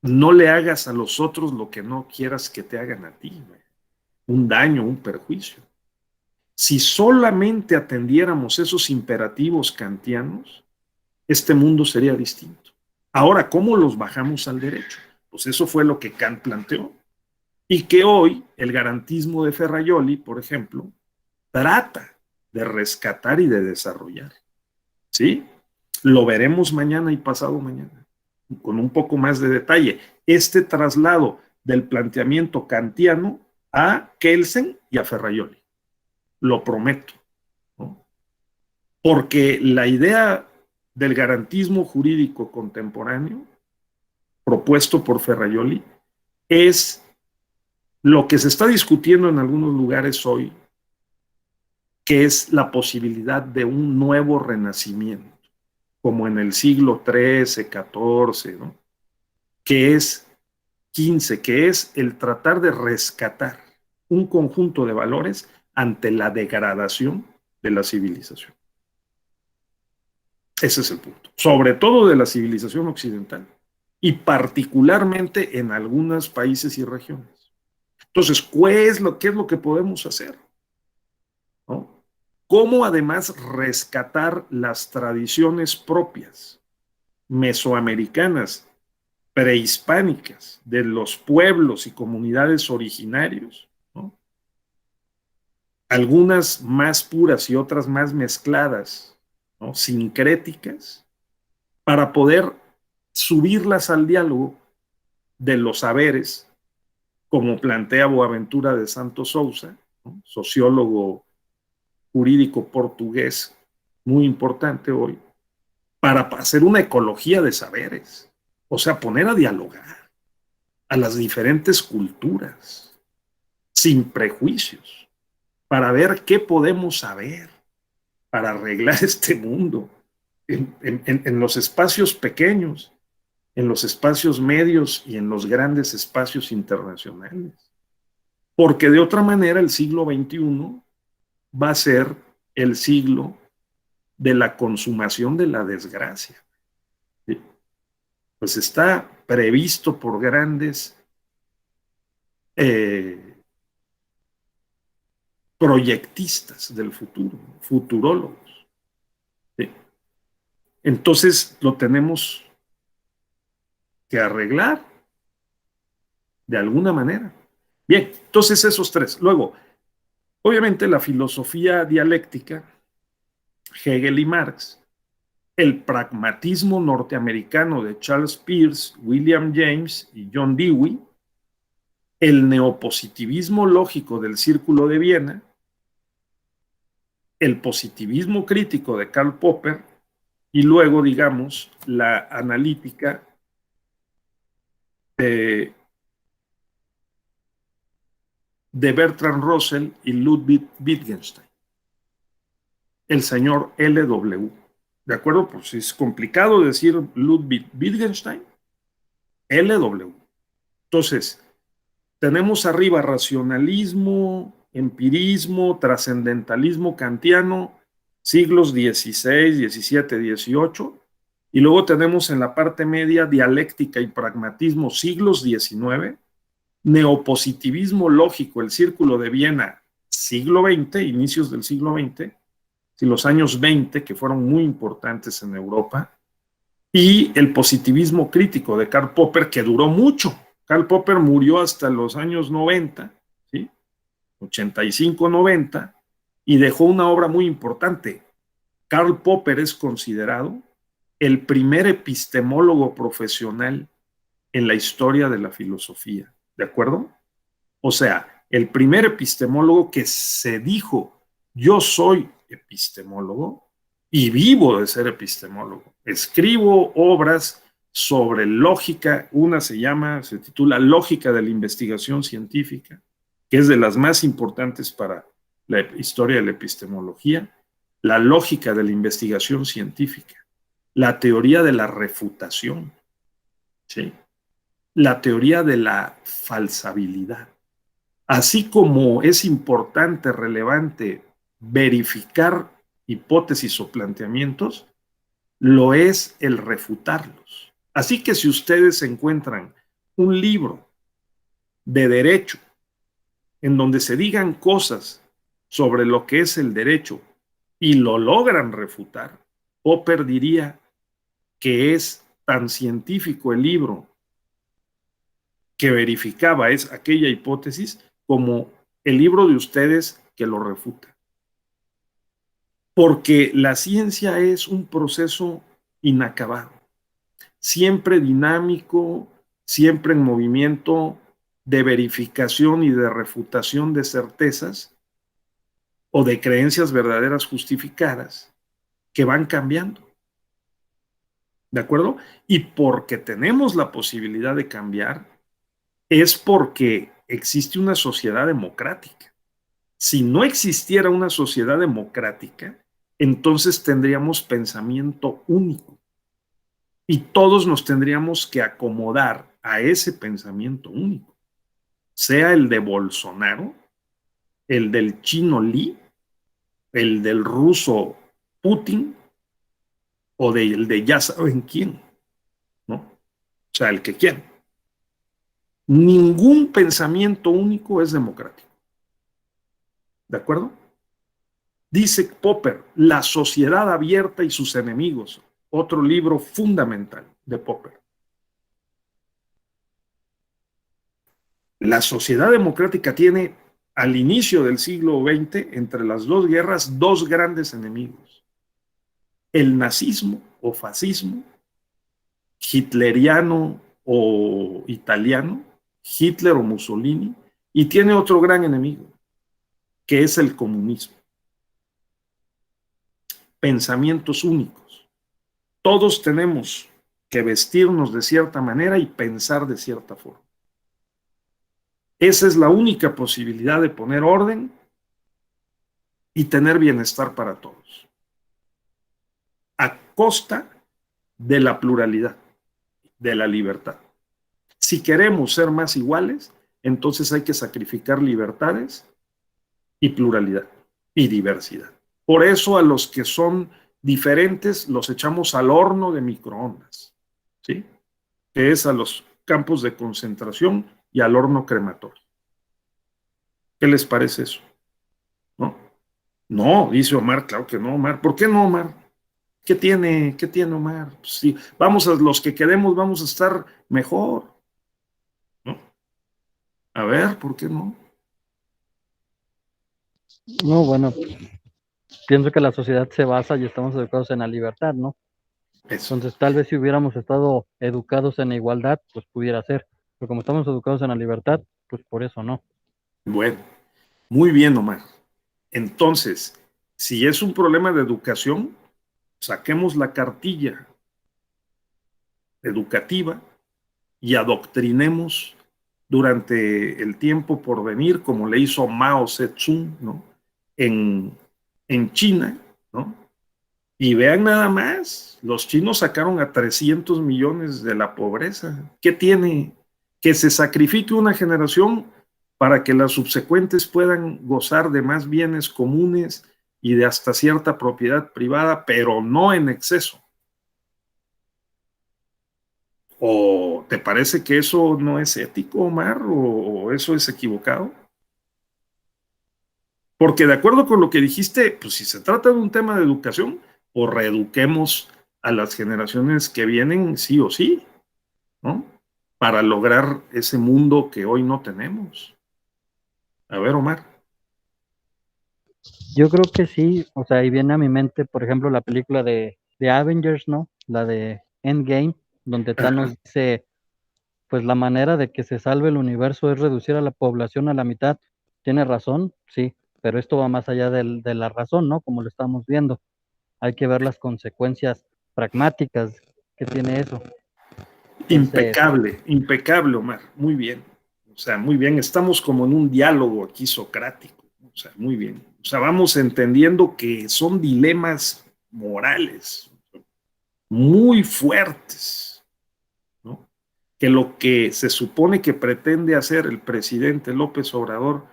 No le hagas a los otros lo que no quieras que te hagan a ti, ¿no? Un daño, un perjuicio. Si solamente atendiéramos esos imperativos kantianos, este mundo sería distinto. Ahora, ¿cómo los bajamos al derecho? Pues eso fue lo que Kant planteó. Y que hoy el garantismo de Ferraioli, por ejemplo, trata de rescatar y de desarrollar, ¿sí? Lo veremos mañana y pasado mañana, con un poco más de detalle. Este traslado del planteamiento kantiano a Kelsen y a Ferraioli. Lo prometo, ¿no? Porque la idea del garantismo jurídico contemporáneo, propuesto por Ferraioli, es lo que se está discutiendo en algunos lugares hoy, que es la posibilidad de un nuevo renacimiento, como en el siglo XIII, XIV, ¿no? Que es 15, que es el tratar de rescatar un conjunto de valores ante la degradación de la civilización. Ese es el punto. Sobre todo de la civilización occidental y particularmente en algunos países y regiones. Entonces, ¿qué es lo que podemos hacer? ¿No? ¿Cómo además rescatar las tradiciones propias mesoamericanas, prehispánicas, de los pueblos y comunidades originarios, ¿no? Algunas más puras y otras más mezcladas, ¿no? Sincréticas, para poder subirlas al diálogo de los saberes, como plantea Boaventura de Santos Sousa, ¿no? Sociólogo jurídico portugués muy importante hoy, para hacer una ecología de saberes, o sea, poner a dialogar a las diferentes culturas, sin prejuicios, para ver qué podemos saber, para arreglar este mundo en los espacios pequeños, en los espacios medios y en los grandes espacios internacionales. Porque de otra manera el siglo XXI va a ser el siglo de la consumación de la desgracia. Pues está previsto por grandes proyectistas del futuro, futurólogos. ¿Sí? Entonces lo tenemos que arreglar de alguna manera. Bien, entonces esos tres. Luego, obviamente la filosofía dialéctica, Hegel y Marx, el pragmatismo norteamericano de Charles Peirce, William James y John Dewey, el neopositivismo lógico del Círculo de Viena, el positivismo crítico de Karl Popper y luego, digamos, la analítica de Bertrand Russell y Ludwig Wittgenstein, el señor LW. ¿De acuerdo? Pues es complicado decir Ludwig Wittgenstein, LW. Entonces, tenemos arriba racionalismo, empirismo, trascendentalismo kantiano, siglos XVI, XVII, XVIII, y luego tenemos en la parte media dialéctica y pragmatismo, siglos XIX, neopositivismo lógico, el Círculo de Viena, siglo XX, inicios del siglo XX, y los años 20, que fueron muy importantes en Europa, y el positivismo crítico de Karl Popper, que duró mucho. Karl Popper murió hasta los años 90, ¿sí? 85, 90, y dejó una obra muy importante. Karl Popper es considerado el primer epistemólogo profesional en la historia de la filosofía, ¿de acuerdo? O sea, el primer epistemólogo que se dijo, yo soy epistemólogo y vivo de ser epistemólogo. Escribo obras sobre lógica, una se titula Lógica de la Investigación Científica, que es de las más importantes para la historia de la epistemología, la lógica de la investigación científica, la teoría de la refutación, ¿sí? La teoría de la falsabilidad. Así como es importante, relevante verificar hipótesis o planteamientos, lo es el refutarlos. Así que si ustedes encuentran un libro de derecho en donde se digan cosas sobre lo que es el derecho y lo logran refutar, Popper diría que es tan científico el libro que verificaba aquella hipótesis como el libro de ustedes que lo refuta. Porque la ciencia es un proceso inacabado, siempre dinámico, siempre en movimiento de verificación y de refutación de certezas o de creencias verdaderas justificadas que van cambiando. ¿De acuerdo? Y porque tenemos la posibilidad de cambiar, es porque existe una sociedad democrática. Si no existiera una sociedad democrática, entonces tendríamos pensamiento único y todos nos tendríamos que acomodar a ese pensamiento único, sea el de Bolsonaro el del chino Li, el del ruso Putin o del de ya saben quién, ¿no? O sea, el que quieren. Ningún pensamiento único es democrático. ¿De acuerdo? Dice Popper, La sociedad abierta y sus enemigos, otro libro fundamental de Popper. La sociedad democrática tiene al inicio del siglo XX, entre las dos guerras, dos grandes enemigos. El nazismo o fascismo, hitleriano o italiano, Hitler o Mussolini, y tiene otro gran enemigo, que es el comunismo. Pensamientos únicos. Todos tenemos que vestirnos de cierta manera y pensar de cierta forma. Esa es la única posibilidad de poner orden y tener bienestar para todos, a costa de la pluralidad, de la libertad. Si queremos ser más iguales, entonces hay que sacrificar libertades y pluralidad y diversidad. Por eso a los que son diferentes los echamos al horno de microondas, ¿sí? Que es a los campos de concentración y al horno crematorio. ¿Qué les parece eso? ¿No? No, dice Omar, claro que no, Omar. ¿Por qué no, Omar? ¿Qué tiene Omar? Pues sí, vamos a los que queremos, vamos a estar mejor, ¿no? A ver, ¿por qué no? No, bueno, pienso que la sociedad se basa y estamos educados en la libertad, ¿no? Eso. Entonces, tal vez si hubiéramos estado educados en la igualdad, pues pudiera ser. Pero como estamos educados en la libertad, pues por eso no. Bueno, muy bien, Omar. Entonces, si es un problema de educación, saquemos la cartilla educativa y adoctrinemos durante el tiempo por venir, como le hizo Mao Zedong, ¿no? En China, ¿no? Y vean nada más, los chinos sacaron a 300 millones de la pobreza. ¿Qué tiene? Que se sacrifique una generación para que las subsecuentes puedan gozar de más bienes comunes y de hasta cierta propiedad privada, pero no en exceso. ¿O te parece que eso no es ético, Omar? ¿O eso es equivocado? Porque de acuerdo con lo que dijiste, pues si se trata de un tema de educación, o reeduquemos a las generaciones que vienen sí o sí, ¿no? Para lograr ese mundo que hoy no tenemos. A ver, Omar. Yo creo que sí, o sea, ahí viene a mi mente, por ejemplo, la película de Avengers, ¿no? La de Endgame, donde Ajá. Thanos dice, pues la manera de que se salve el universo es reducir a la población a la mitad. Tiene razón, sí, pero esto va más allá de la razón, ¿no? Como lo estamos viendo. Hay que ver las consecuencias pragmáticas que tiene eso. Entonces, Impecable, impecable, Omar. Muy bien. O sea, muy bien. Estamos como en un diálogo aquí socrático. O sea, muy bien. O sea, vamos entendiendo que son dilemas morales muy fuertes, ¿no? Que lo que se supone que pretende hacer el presidente López Obrador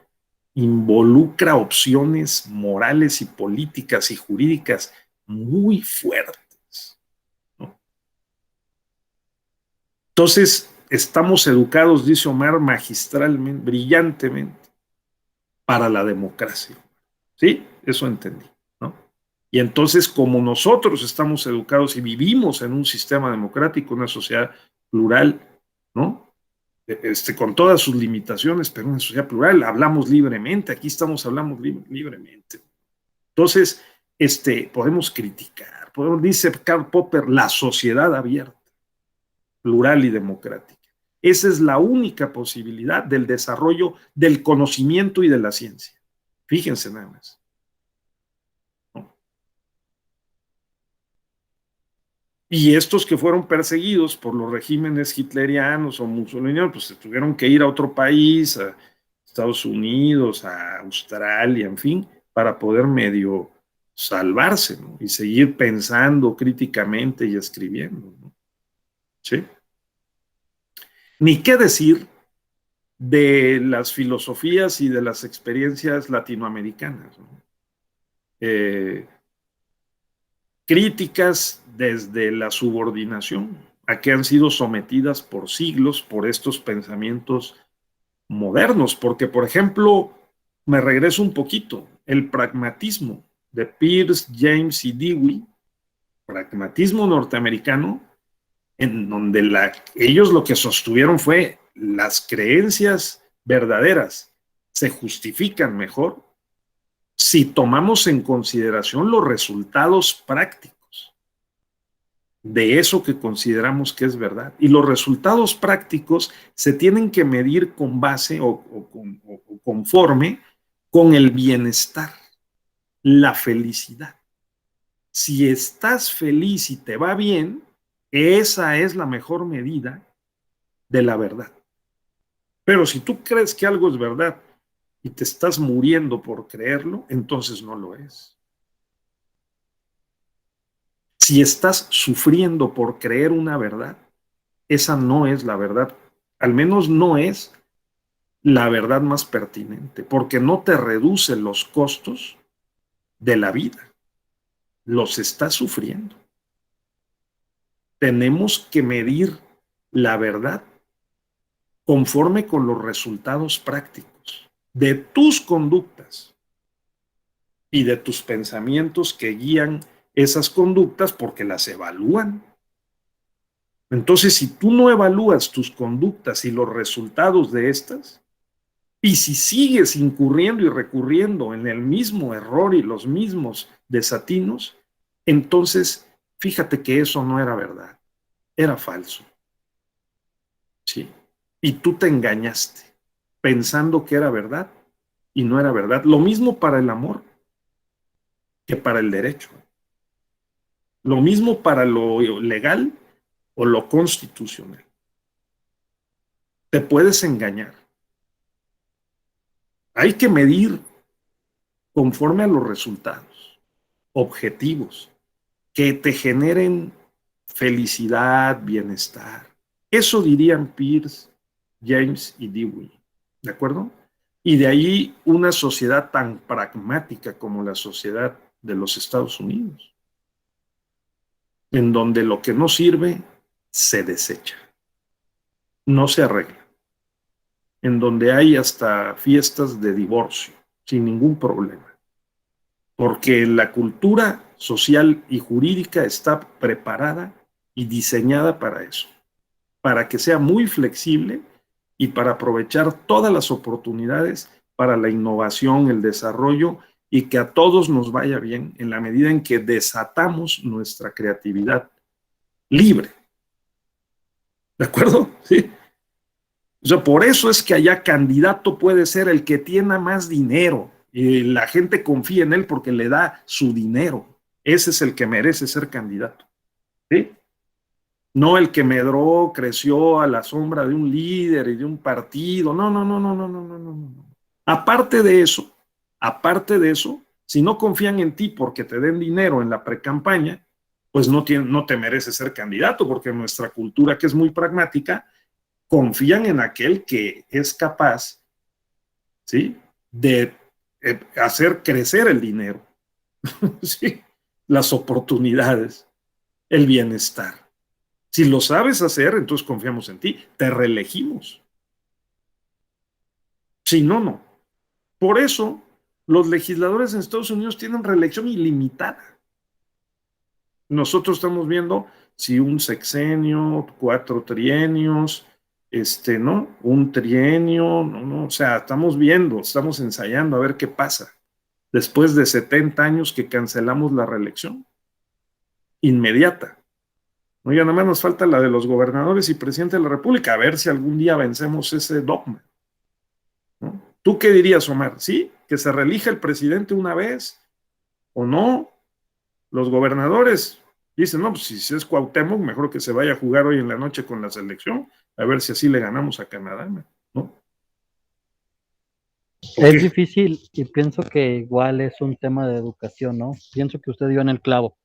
involucra opciones morales y políticas y jurídicas muy fuertes, ¿no? Entonces, estamos educados, dice Omar, magistralmente, brillantemente, para la democracia. ¿Sí? Eso entendí, ¿no? Y entonces, como nosotros estamos educados y vivimos en un sistema democrático, una sociedad plural, ¿no? Con todas sus limitaciones, pero una sociedad plural, hablamos libremente, aquí estamos hablando libremente. Entonces, podemos criticar, dice Karl Popper, la sociedad abierta, plural y democrática. Esa es la única posibilidad del desarrollo del conocimiento y de la ciencia. Fíjense nada más, ¿no? Y estos que fueron perseguidos por los regímenes hitlerianos o musolinianos, pues se tuvieron que ir a otro país, a Estados Unidos, a Australia, en fin, para poder medio salvarse, ¿no? Y seguir pensando críticamente y escribiendo, ¿no? ¿Sí? Ni qué decir de las filosofías y de las experiencias latinoamericanas, ¿no? Críticas desde la subordinación, a que han sido sometidas por siglos por estos pensamientos modernos, porque, por ejemplo, me regreso un poquito, el pragmatismo de Peirce, James y Dewey, pragmatismo norteamericano, en donde ellos lo que sostuvieron fue las creencias verdaderas se justifican mejor si tomamos en consideración los resultados prácticos de eso que consideramos que es verdad. Y los resultados prácticos se tienen que medir con base o conforme con el bienestar, la felicidad. Si estás feliz y te va bien, esa es la mejor medida de la verdad. Pero si tú crees que algo es verdad y te estás muriendo por creerlo, entonces no lo es. Si estás sufriendo por creer una verdad, esa no es la verdad. Al menos no es la verdad más pertinente, porque no te reduce los costos de la vida. Los estás sufriendo. Tenemos que medir la verdad conforme con los resultados prácticos de tus conductas y de tus pensamientos que guían esas conductas porque las evalúan. Entonces, si tú no evalúas tus conductas y los resultados de estas, y si sigues incurriendo y recurriendo en el mismo error y los mismos desatinos, entonces fíjate que eso no era verdad, era falso. Sí. Y tú te engañaste pensando que era verdad y no era verdad. Lo mismo para el amor que para el derecho. Lo mismo para lo legal o lo constitucional. Te puedes engañar. Hay que medir conforme a los resultados, objetivos, que te generen felicidad, bienestar. Eso dirían Peirce, James y Dewey. ¿De acuerdo? Y de ahí una sociedad tan pragmática como la sociedad de los Estados Unidos, en donde lo que no sirve se desecha, no se arregla, en donde hay hasta fiestas de divorcio sin ningún problema, porque la cultura social y jurídica está preparada y diseñada para eso, para que sea muy flexible y para aprovechar todas las oportunidades para la innovación, el desarrollo y que a todos nos vaya bien en la medida en que desatamos nuestra creatividad libre. ¿De acuerdo? Sí. O sea, por eso es que allá candidato puede ser el que tiene más dinero y la gente confía en él porque le da su dinero. Ese es el que merece ser candidato. ¿Sí? No el que medró, creció a la sombra de un líder y de un partido. No, no, no, no, no, no, no, no. Aparte de eso, si no confían en ti porque te den dinero en la precampaña, pues no te mereces ser candidato, porque nuestra cultura, que es muy pragmática, confían en aquel que es capaz, ¿sí?, de hacer crecer el dinero, ¿sí?, las oportunidades, el bienestar. Si lo sabes hacer, entonces confiamos en ti, te reelegimos. Si no, no. Por eso, los legisladores en Estados Unidos tienen reelección ilimitada. Nosotros estamos viendo si un sexenio, 4 trienios, ¿no? Un trienio, no, o sea, estamos viendo, estamos ensayando a ver qué pasa. Después de 70 años que cancelamos la reelección, inmediata. No, ya nada más nos falta la de los gobernadores y presidente de la República, a ver si algún día vencemos ese dogma, ¿no? ¿Tú qué dirías, Omar? ¿Sí? ¿Que se reelija el presidente una vez o no? Los gobernadores dicen, no, pues si es Cuauhtémoc, mejor que se vaya a jugar hoy en la noche con la selección, a ver si así le ganamos a Canadá, ¿no? Es difícil y pienso que igual es un tema de educación, ¿no? Pienso que usted dio en el clavo.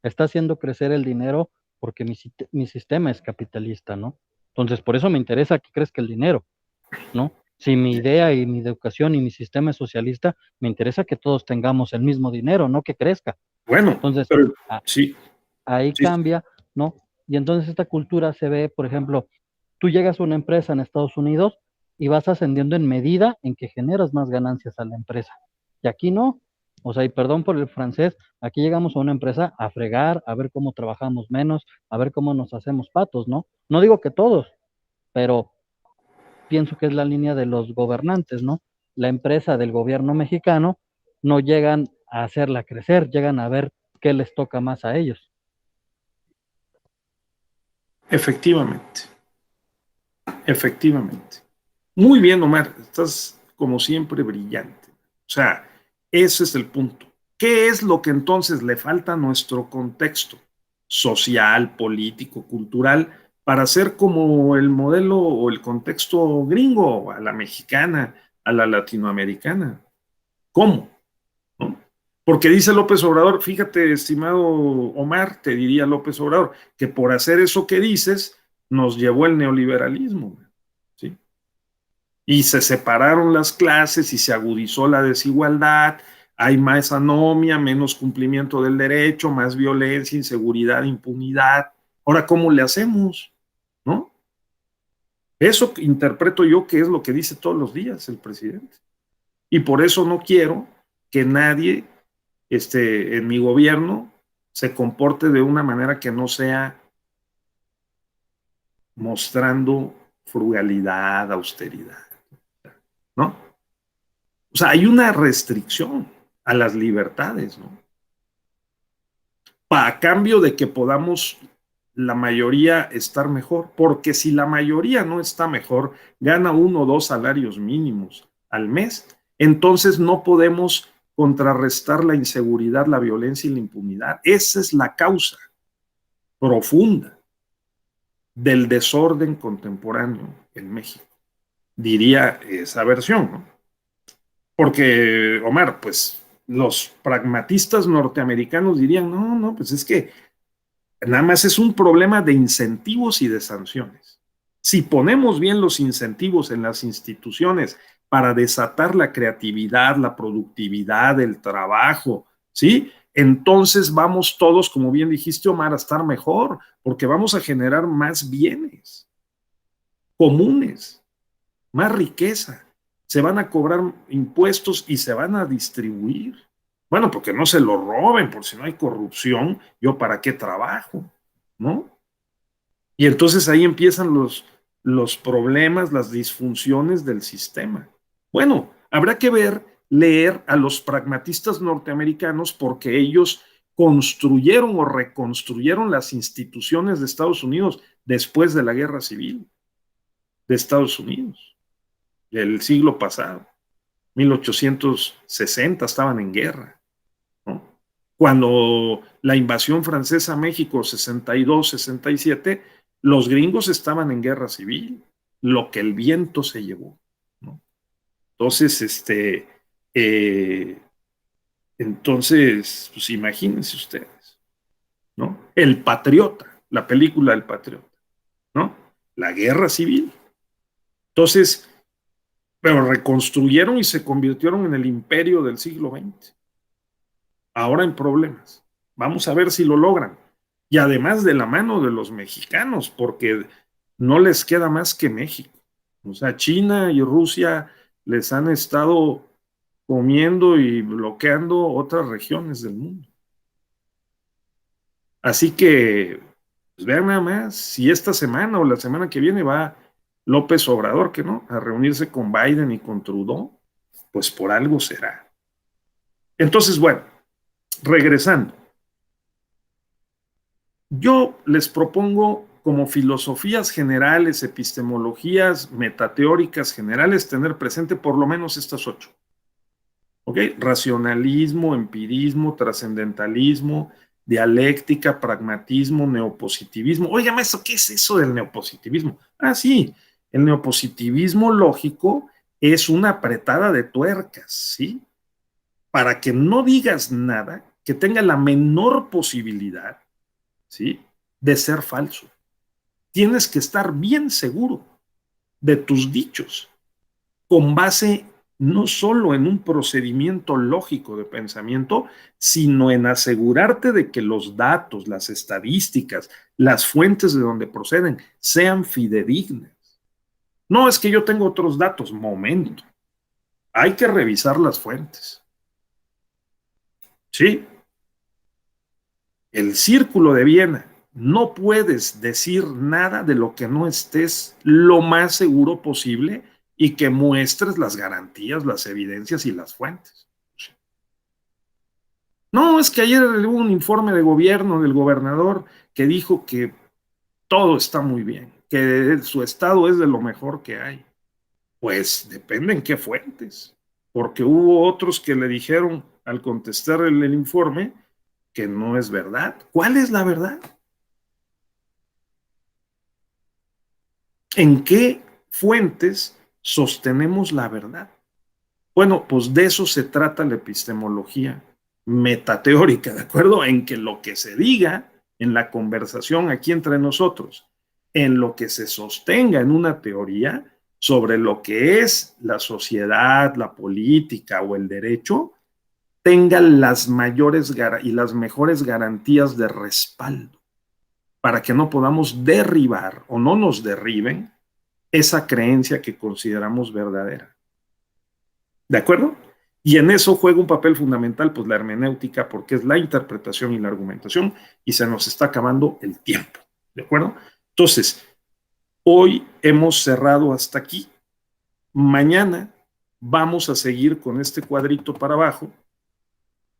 Está haciendo crecer el dinero porque mi sistema es capitalista, ¿no? Entonces, por eso me interesa que crezca el dinero, ¿no? Si mi idea y mi educación y mi sistema es socialista, me interesa que todos tengamos el mismo dinero, no que crezca. Bueno, Entonces, pero a- sí, ahí sí, cambia, ¿no? Y entonces esta cultura se ve, por ejemplo, tú llegas a una empresa en Estados Unidos y vas ascendiendo en medida en que generas más ganancias a la empresa. Y aquí no. O sea, y perdón por el francés, aquí llegamos a una empresa a fregar, a ver cómo trabajamos menos, a ver cómo nos hacemos patos, ¿no? No digo que todos, pero pienso que es la línea de los gobernantes, ¿no? La empresa del gobierno mexicano no llegan a hacerla crecer, llegan a ver qué les toca más a ellos. efectivamente, efectivamente. Muy bien, Omar, estás como siempre brillante. O sea, ese es el punto. ¿Qué es lo que entonces le falta a nuestro contexto social, político, cultural, para ser como el modelo o el contexto gringo, a la mexicana, a la latinoamericana? ¿Cómo? ¿No? Porque dice López Obrador, fíjate, estimado Omar, te diría López Obrador, que por hacer eso que dices, nos llevó el neoliberalismo, ¿sí? Y se separaron las clases y se agudizó la desigualdad, hay más anomia, menos cumplimiento del derecho, más violencia, inseguridad, impunidad. Ahora, ¿cómo le hacemos? ¿No? Eso interpreto yo que es lo que dice todos los días el presidente. Y por eso no quiero que nadie en mi gobierno se comporte de una manera que no sea mostrando frugalidad, austeridad, ¿no? O sea, hay una restricción a las libertades, ¿no? A cambio de que podamos la mayoría estar mejor, porque si la mayoría no está mejor, gana 1 o 2 salarios mínimos al mes, entonces no podemos contrarrestar la inseguridad, la violencia y la impunidad. Esa es la causa profunda del desorden contemporáneo en México, diría esa versión, ¿no? Porque, Omar, pues los pragmatistas norteamericanos dirían, no, no, pues es que nada más es un problema de incentivos y de sanciones. Si ponemos bien los incentivos en las instituciones para desatar la creatividad, la productividad, el trabajo, ¿sí? Entonces vamos todos, como bien dijiste, Omar, a estar mejor, porque vamos a generar más bienes comunes, más riqueza. Se van a cobrar impuestos y se van a distribuir. Bueno, porque no se lo roben, por si no hay corrupción, yo para qué trabajo, ¿no? Y entonces ahí empiezan los problemas, las disfunciones del sistema. Bueno, habrá que leer a los pragmatistas norteamericanos porque ellos construyeron o reconstruyeron las instituciones de Estados Unidos después de la guerra civil de Estados Unidos, del siglo pasado. 1860 estaban en guerra, ¿no? Cuando la invasión francesa a México, 62, 67, los gringos estaban en guerra civil, lo que el viento se llevó, ¿no? Entonces, eh, entonces, pues imagínense ustedes, ¿no? El Patriota, la película El Patriota, ¿no? La guerra civil. Entonces, pero reconstruyeron y se convirtieron en el imperio del siglo XX. Ahora en problemas. Vamos a ver si lo logran. Y además de la mano de los mexicanos, porque no les queda más que México. O sea, China y Rusia les han estado comiendo y bloqueando otras regiones del mundo. Así que, pues vean nada más, si esta semana o la semana que viene va López Obrador, que no, a reunirse con Biden y con Trudeau, pues por algo será. Entonces, bueno, regresando, yo les propongo como filosofías generales, epistemologías metateóricas generales, tener presente por lo menos estas 8. ¿Ok? Racionalismo, empirismo, trascendentalismo, dialéctica, pragmatismo, neopositivismo. Oigan, maestro, ¿qué es eso del neopositivismo? Ah, sí, el neopositivismo lógico es una apretada de tuercas, ¿sí? Para que no digas nada que tenga la menor posibilidad, ¿sí? De ser falso. Tienes que estar bien seguro de tus dichos. con base no solo en un procedimiento lógico de pensamiento, sino en asegurarte de que los datos, las estadísticas, las fuentes de donde proceden sean fidedignas. No es que yo tengo otros datos, momento. Hay que revisar las fuentes. Sí. El Círculo de Viena. No puedes decir nada de lo que no estés lo más seguro posible y que muestres las garantías, las evidencias y las fuentes. No, es que ayer hubo un informe de gobierno del gobernador que dijo que todo está muy bien, que su estado es de lo mejor que hay. Pues depende en qué fuentes, porque hubo otros que le dijeron al contestar el informe que no es verdad. ¿Cuál es la verdad? ¿En qué fuentes sostenemos la verdad? Bueno, pues de eso se trata la epistemología metateórica, ¿de acuerdo? En que lo que se diga en la conversación aquí entre nosotros, en lo que se sostenga en una teoría sobre lo que es la sociedad, la política o el derecho, tenga las mayores y las mejores garantías de respaldo para que no podamos derribar o no nos derriben esa creencia que consideramos verdadera. ¿De acuerdo? Y en eso juega un papel fundamental, pues la hermenéutica, porque es la interpretación y la argumentación, y se nos está acabando el tiempo. ¿De acuerdo? Entonces, hoy hemos cerrado hasta aquí. Mañana vamos a seguir con este cuadrito para abajo,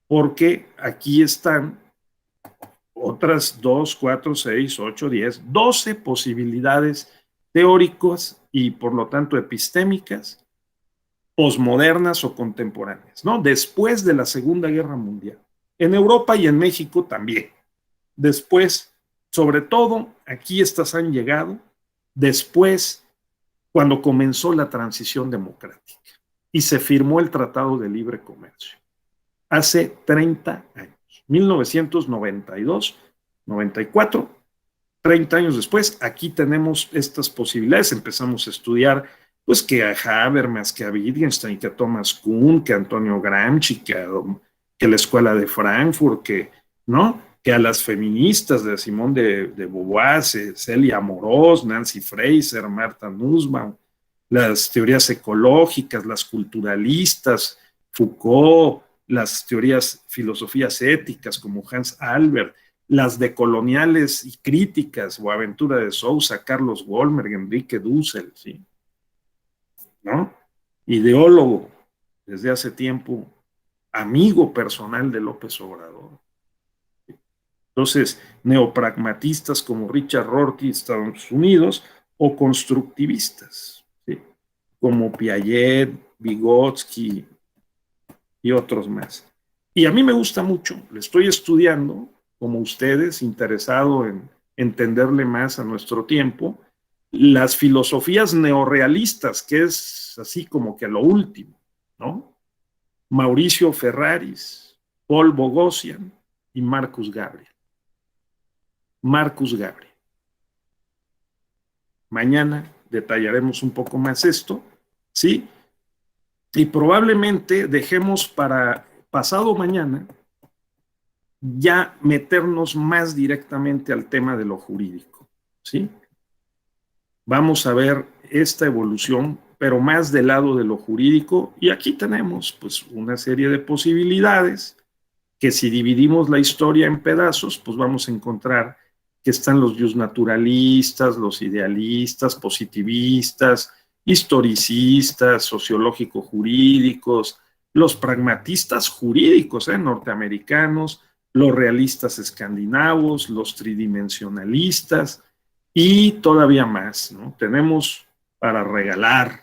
porque aquí están otras 2, 4, 6, 8, 10, 12 posibilidades teóricas y por lo tanto epistémicas, posmodernas o contemporáneas, ¿no? Después de la Segunda Guerra Mundial. En Europa y en México también. Después, sobre todo, aquí estas han llegado después, cuando comenzó la transición democrática y se firmó el Tratado de Libre Comercio. Hace 30 años. 1992, 94, 30 años después, aquí tenemos estas posibilidades, empezamos a estudiar, pues que a Habermas, que a Wittgenstein, que a Thomas Kuhn, que a Antonio Gramsci, que la Escuela de Frankfurt, ¿no? Que a las feministas de Simone de Beauvoir, Celia Amorós, Nancy Fraser, Martha Nussbaum, las teorías ecológicas, las culturalistas, Foucault, las teorías, filosofías éticas como Hans Albert, las decoloniales y críticas, Boaventura de Sousa, Carlos Goldberg, Enrique Dussel, ¿sí? ¿No? Ideólogo desde hace tiempo, amigo personal de López Obrador. Entonces, neopragmatistas como Richard Rorty, Estados Unidos, o constructivistas, ¿sí? Como Piaget, Vygotsky, y otros más. Y a mí me gusta mucho, le estoy estudiando, como ustedes, interesado en entenderle más a nuestro tiempo, las filosofías neorrealistas, que es así como que lo último, ¿no? Mauricio Ferraris, Paul Boghossian y Marcus Gabriel. Marcus Gabriel. Mañana detallaremos un poco más esto, ¿sí? Y probablemente dejemos para pasado mañana ya meternos más directamente al tema de lo jurídico, ¿sí? Vamos a ver esta evolución, pero más del lado de lo jurídico, y aquí tenemos pues una serie de posibilidades que si dividimos la historia en pedazos, pues vamos a encontrar que están los justnaturalistas, los idealistas, positivistas, historicistas, sociológico-jurídicos, los pragmatistas jurídicos norteamericanos, los realistas escandinavos, los tridimensionalistas y todavía más, ¿no? Tenemos para regalar,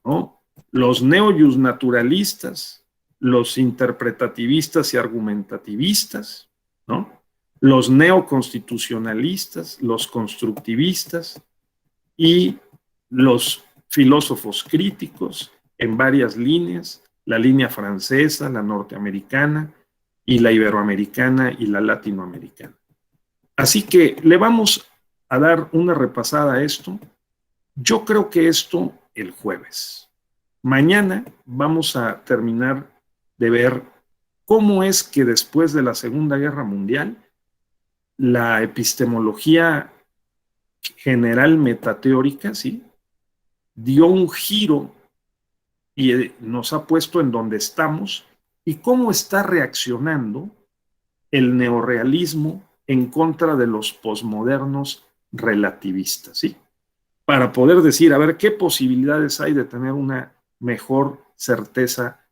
¿no? Los neo-justnaturalistas, los interpretativistas y argumentativistas, ¿no? Los neoconstitucionalistas, los constructivistas y los filósofos críticos en varias líneas, la línea francesa, la norteamericana y la iberoamericana y la latinoamericana. Así que le vamos a dar una repasada a esto. Yo creo que esto el jueves. Mañana vamos a terminar de ver cómo es que después de la Segunda Guerra Mundial la epistemología general metateórica, ¿sí?, dio un giro y nos ha puesto en donde estamos, y cómo está reaccionando el neorrealismo en contra de los posmodernos relativistas, ¿sí?, para poder decir, a ver, qué posibilidades hay de tener una mejor certeza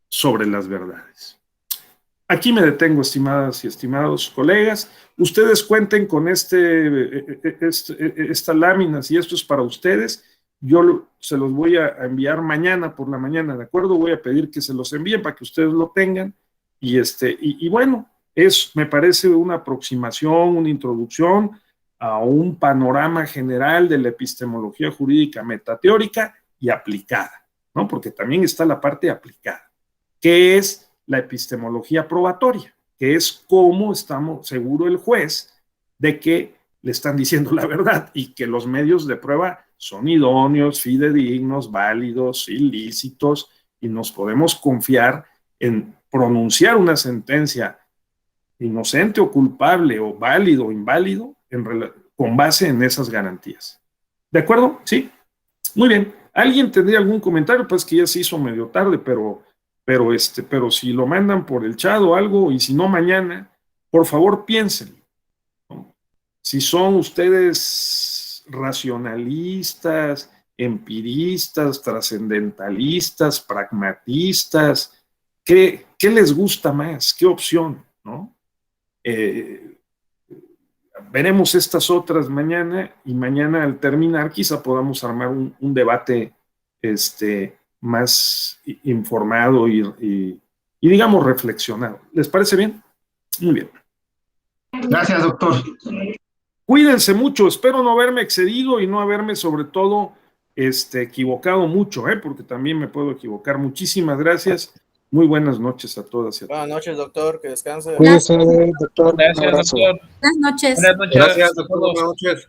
sobre las verdades. Aquí me detengo, estimadas y estimados colegas. Ustedes cuenten con estas láminas, y esto es para ustedes. Yo se los voy a enviar mañana por la mañana, ¿de acuerdo? Voy a pedir que se los envíen para que ustedes lo tengan. Y bueno, me parece una aproximación, una introducción a un panorama general de la epistemología jurídica metateórica y aplicada, ¿no? Porque también está la parte aplicada, que es la epistemología probatoria, que es cómo estamos seguro el juez de que le están diciendo la verdad y que los medios de prueba son idóneos, fidedignos, válidos, ilícitos, y nos podemos confiar en pronunciar una sentencia inocente o culpable, o válido o inválido, con base en esas garantías. ¿De acuerdo? ¿Sí? Muy bien. ¿Alguien tendría algún comentario? Pues que ya se hizo medio tarde, pero si lo mandan por el chat o algo, y si no mañana, por favor piensen, ¿no? Si son ustedes racionalistas, empiristas, trascendentalistas, pragmatistas, ¿qué les gusta más? ¿Qué opción? ¿No? Veremos estas otras mañana, y mañana al terminar quizá podamos armar un debate más informado y digamos reflexionado. ¿Les parece bien? Muy bien. Gracias, doctor. Cuídense mucho, espero no haberme excedido y no haberme sobre todo equivocado mucho, porque también me puedo equivocar. Muchísimas gracias. Muy buenas noches a todas y a todos. Buenas noches, doctor, que descanse. Cuídese, doctor. Gracias, doctor. Buenas noches. Buenas noches. Gracias, doctor. Buenas noches.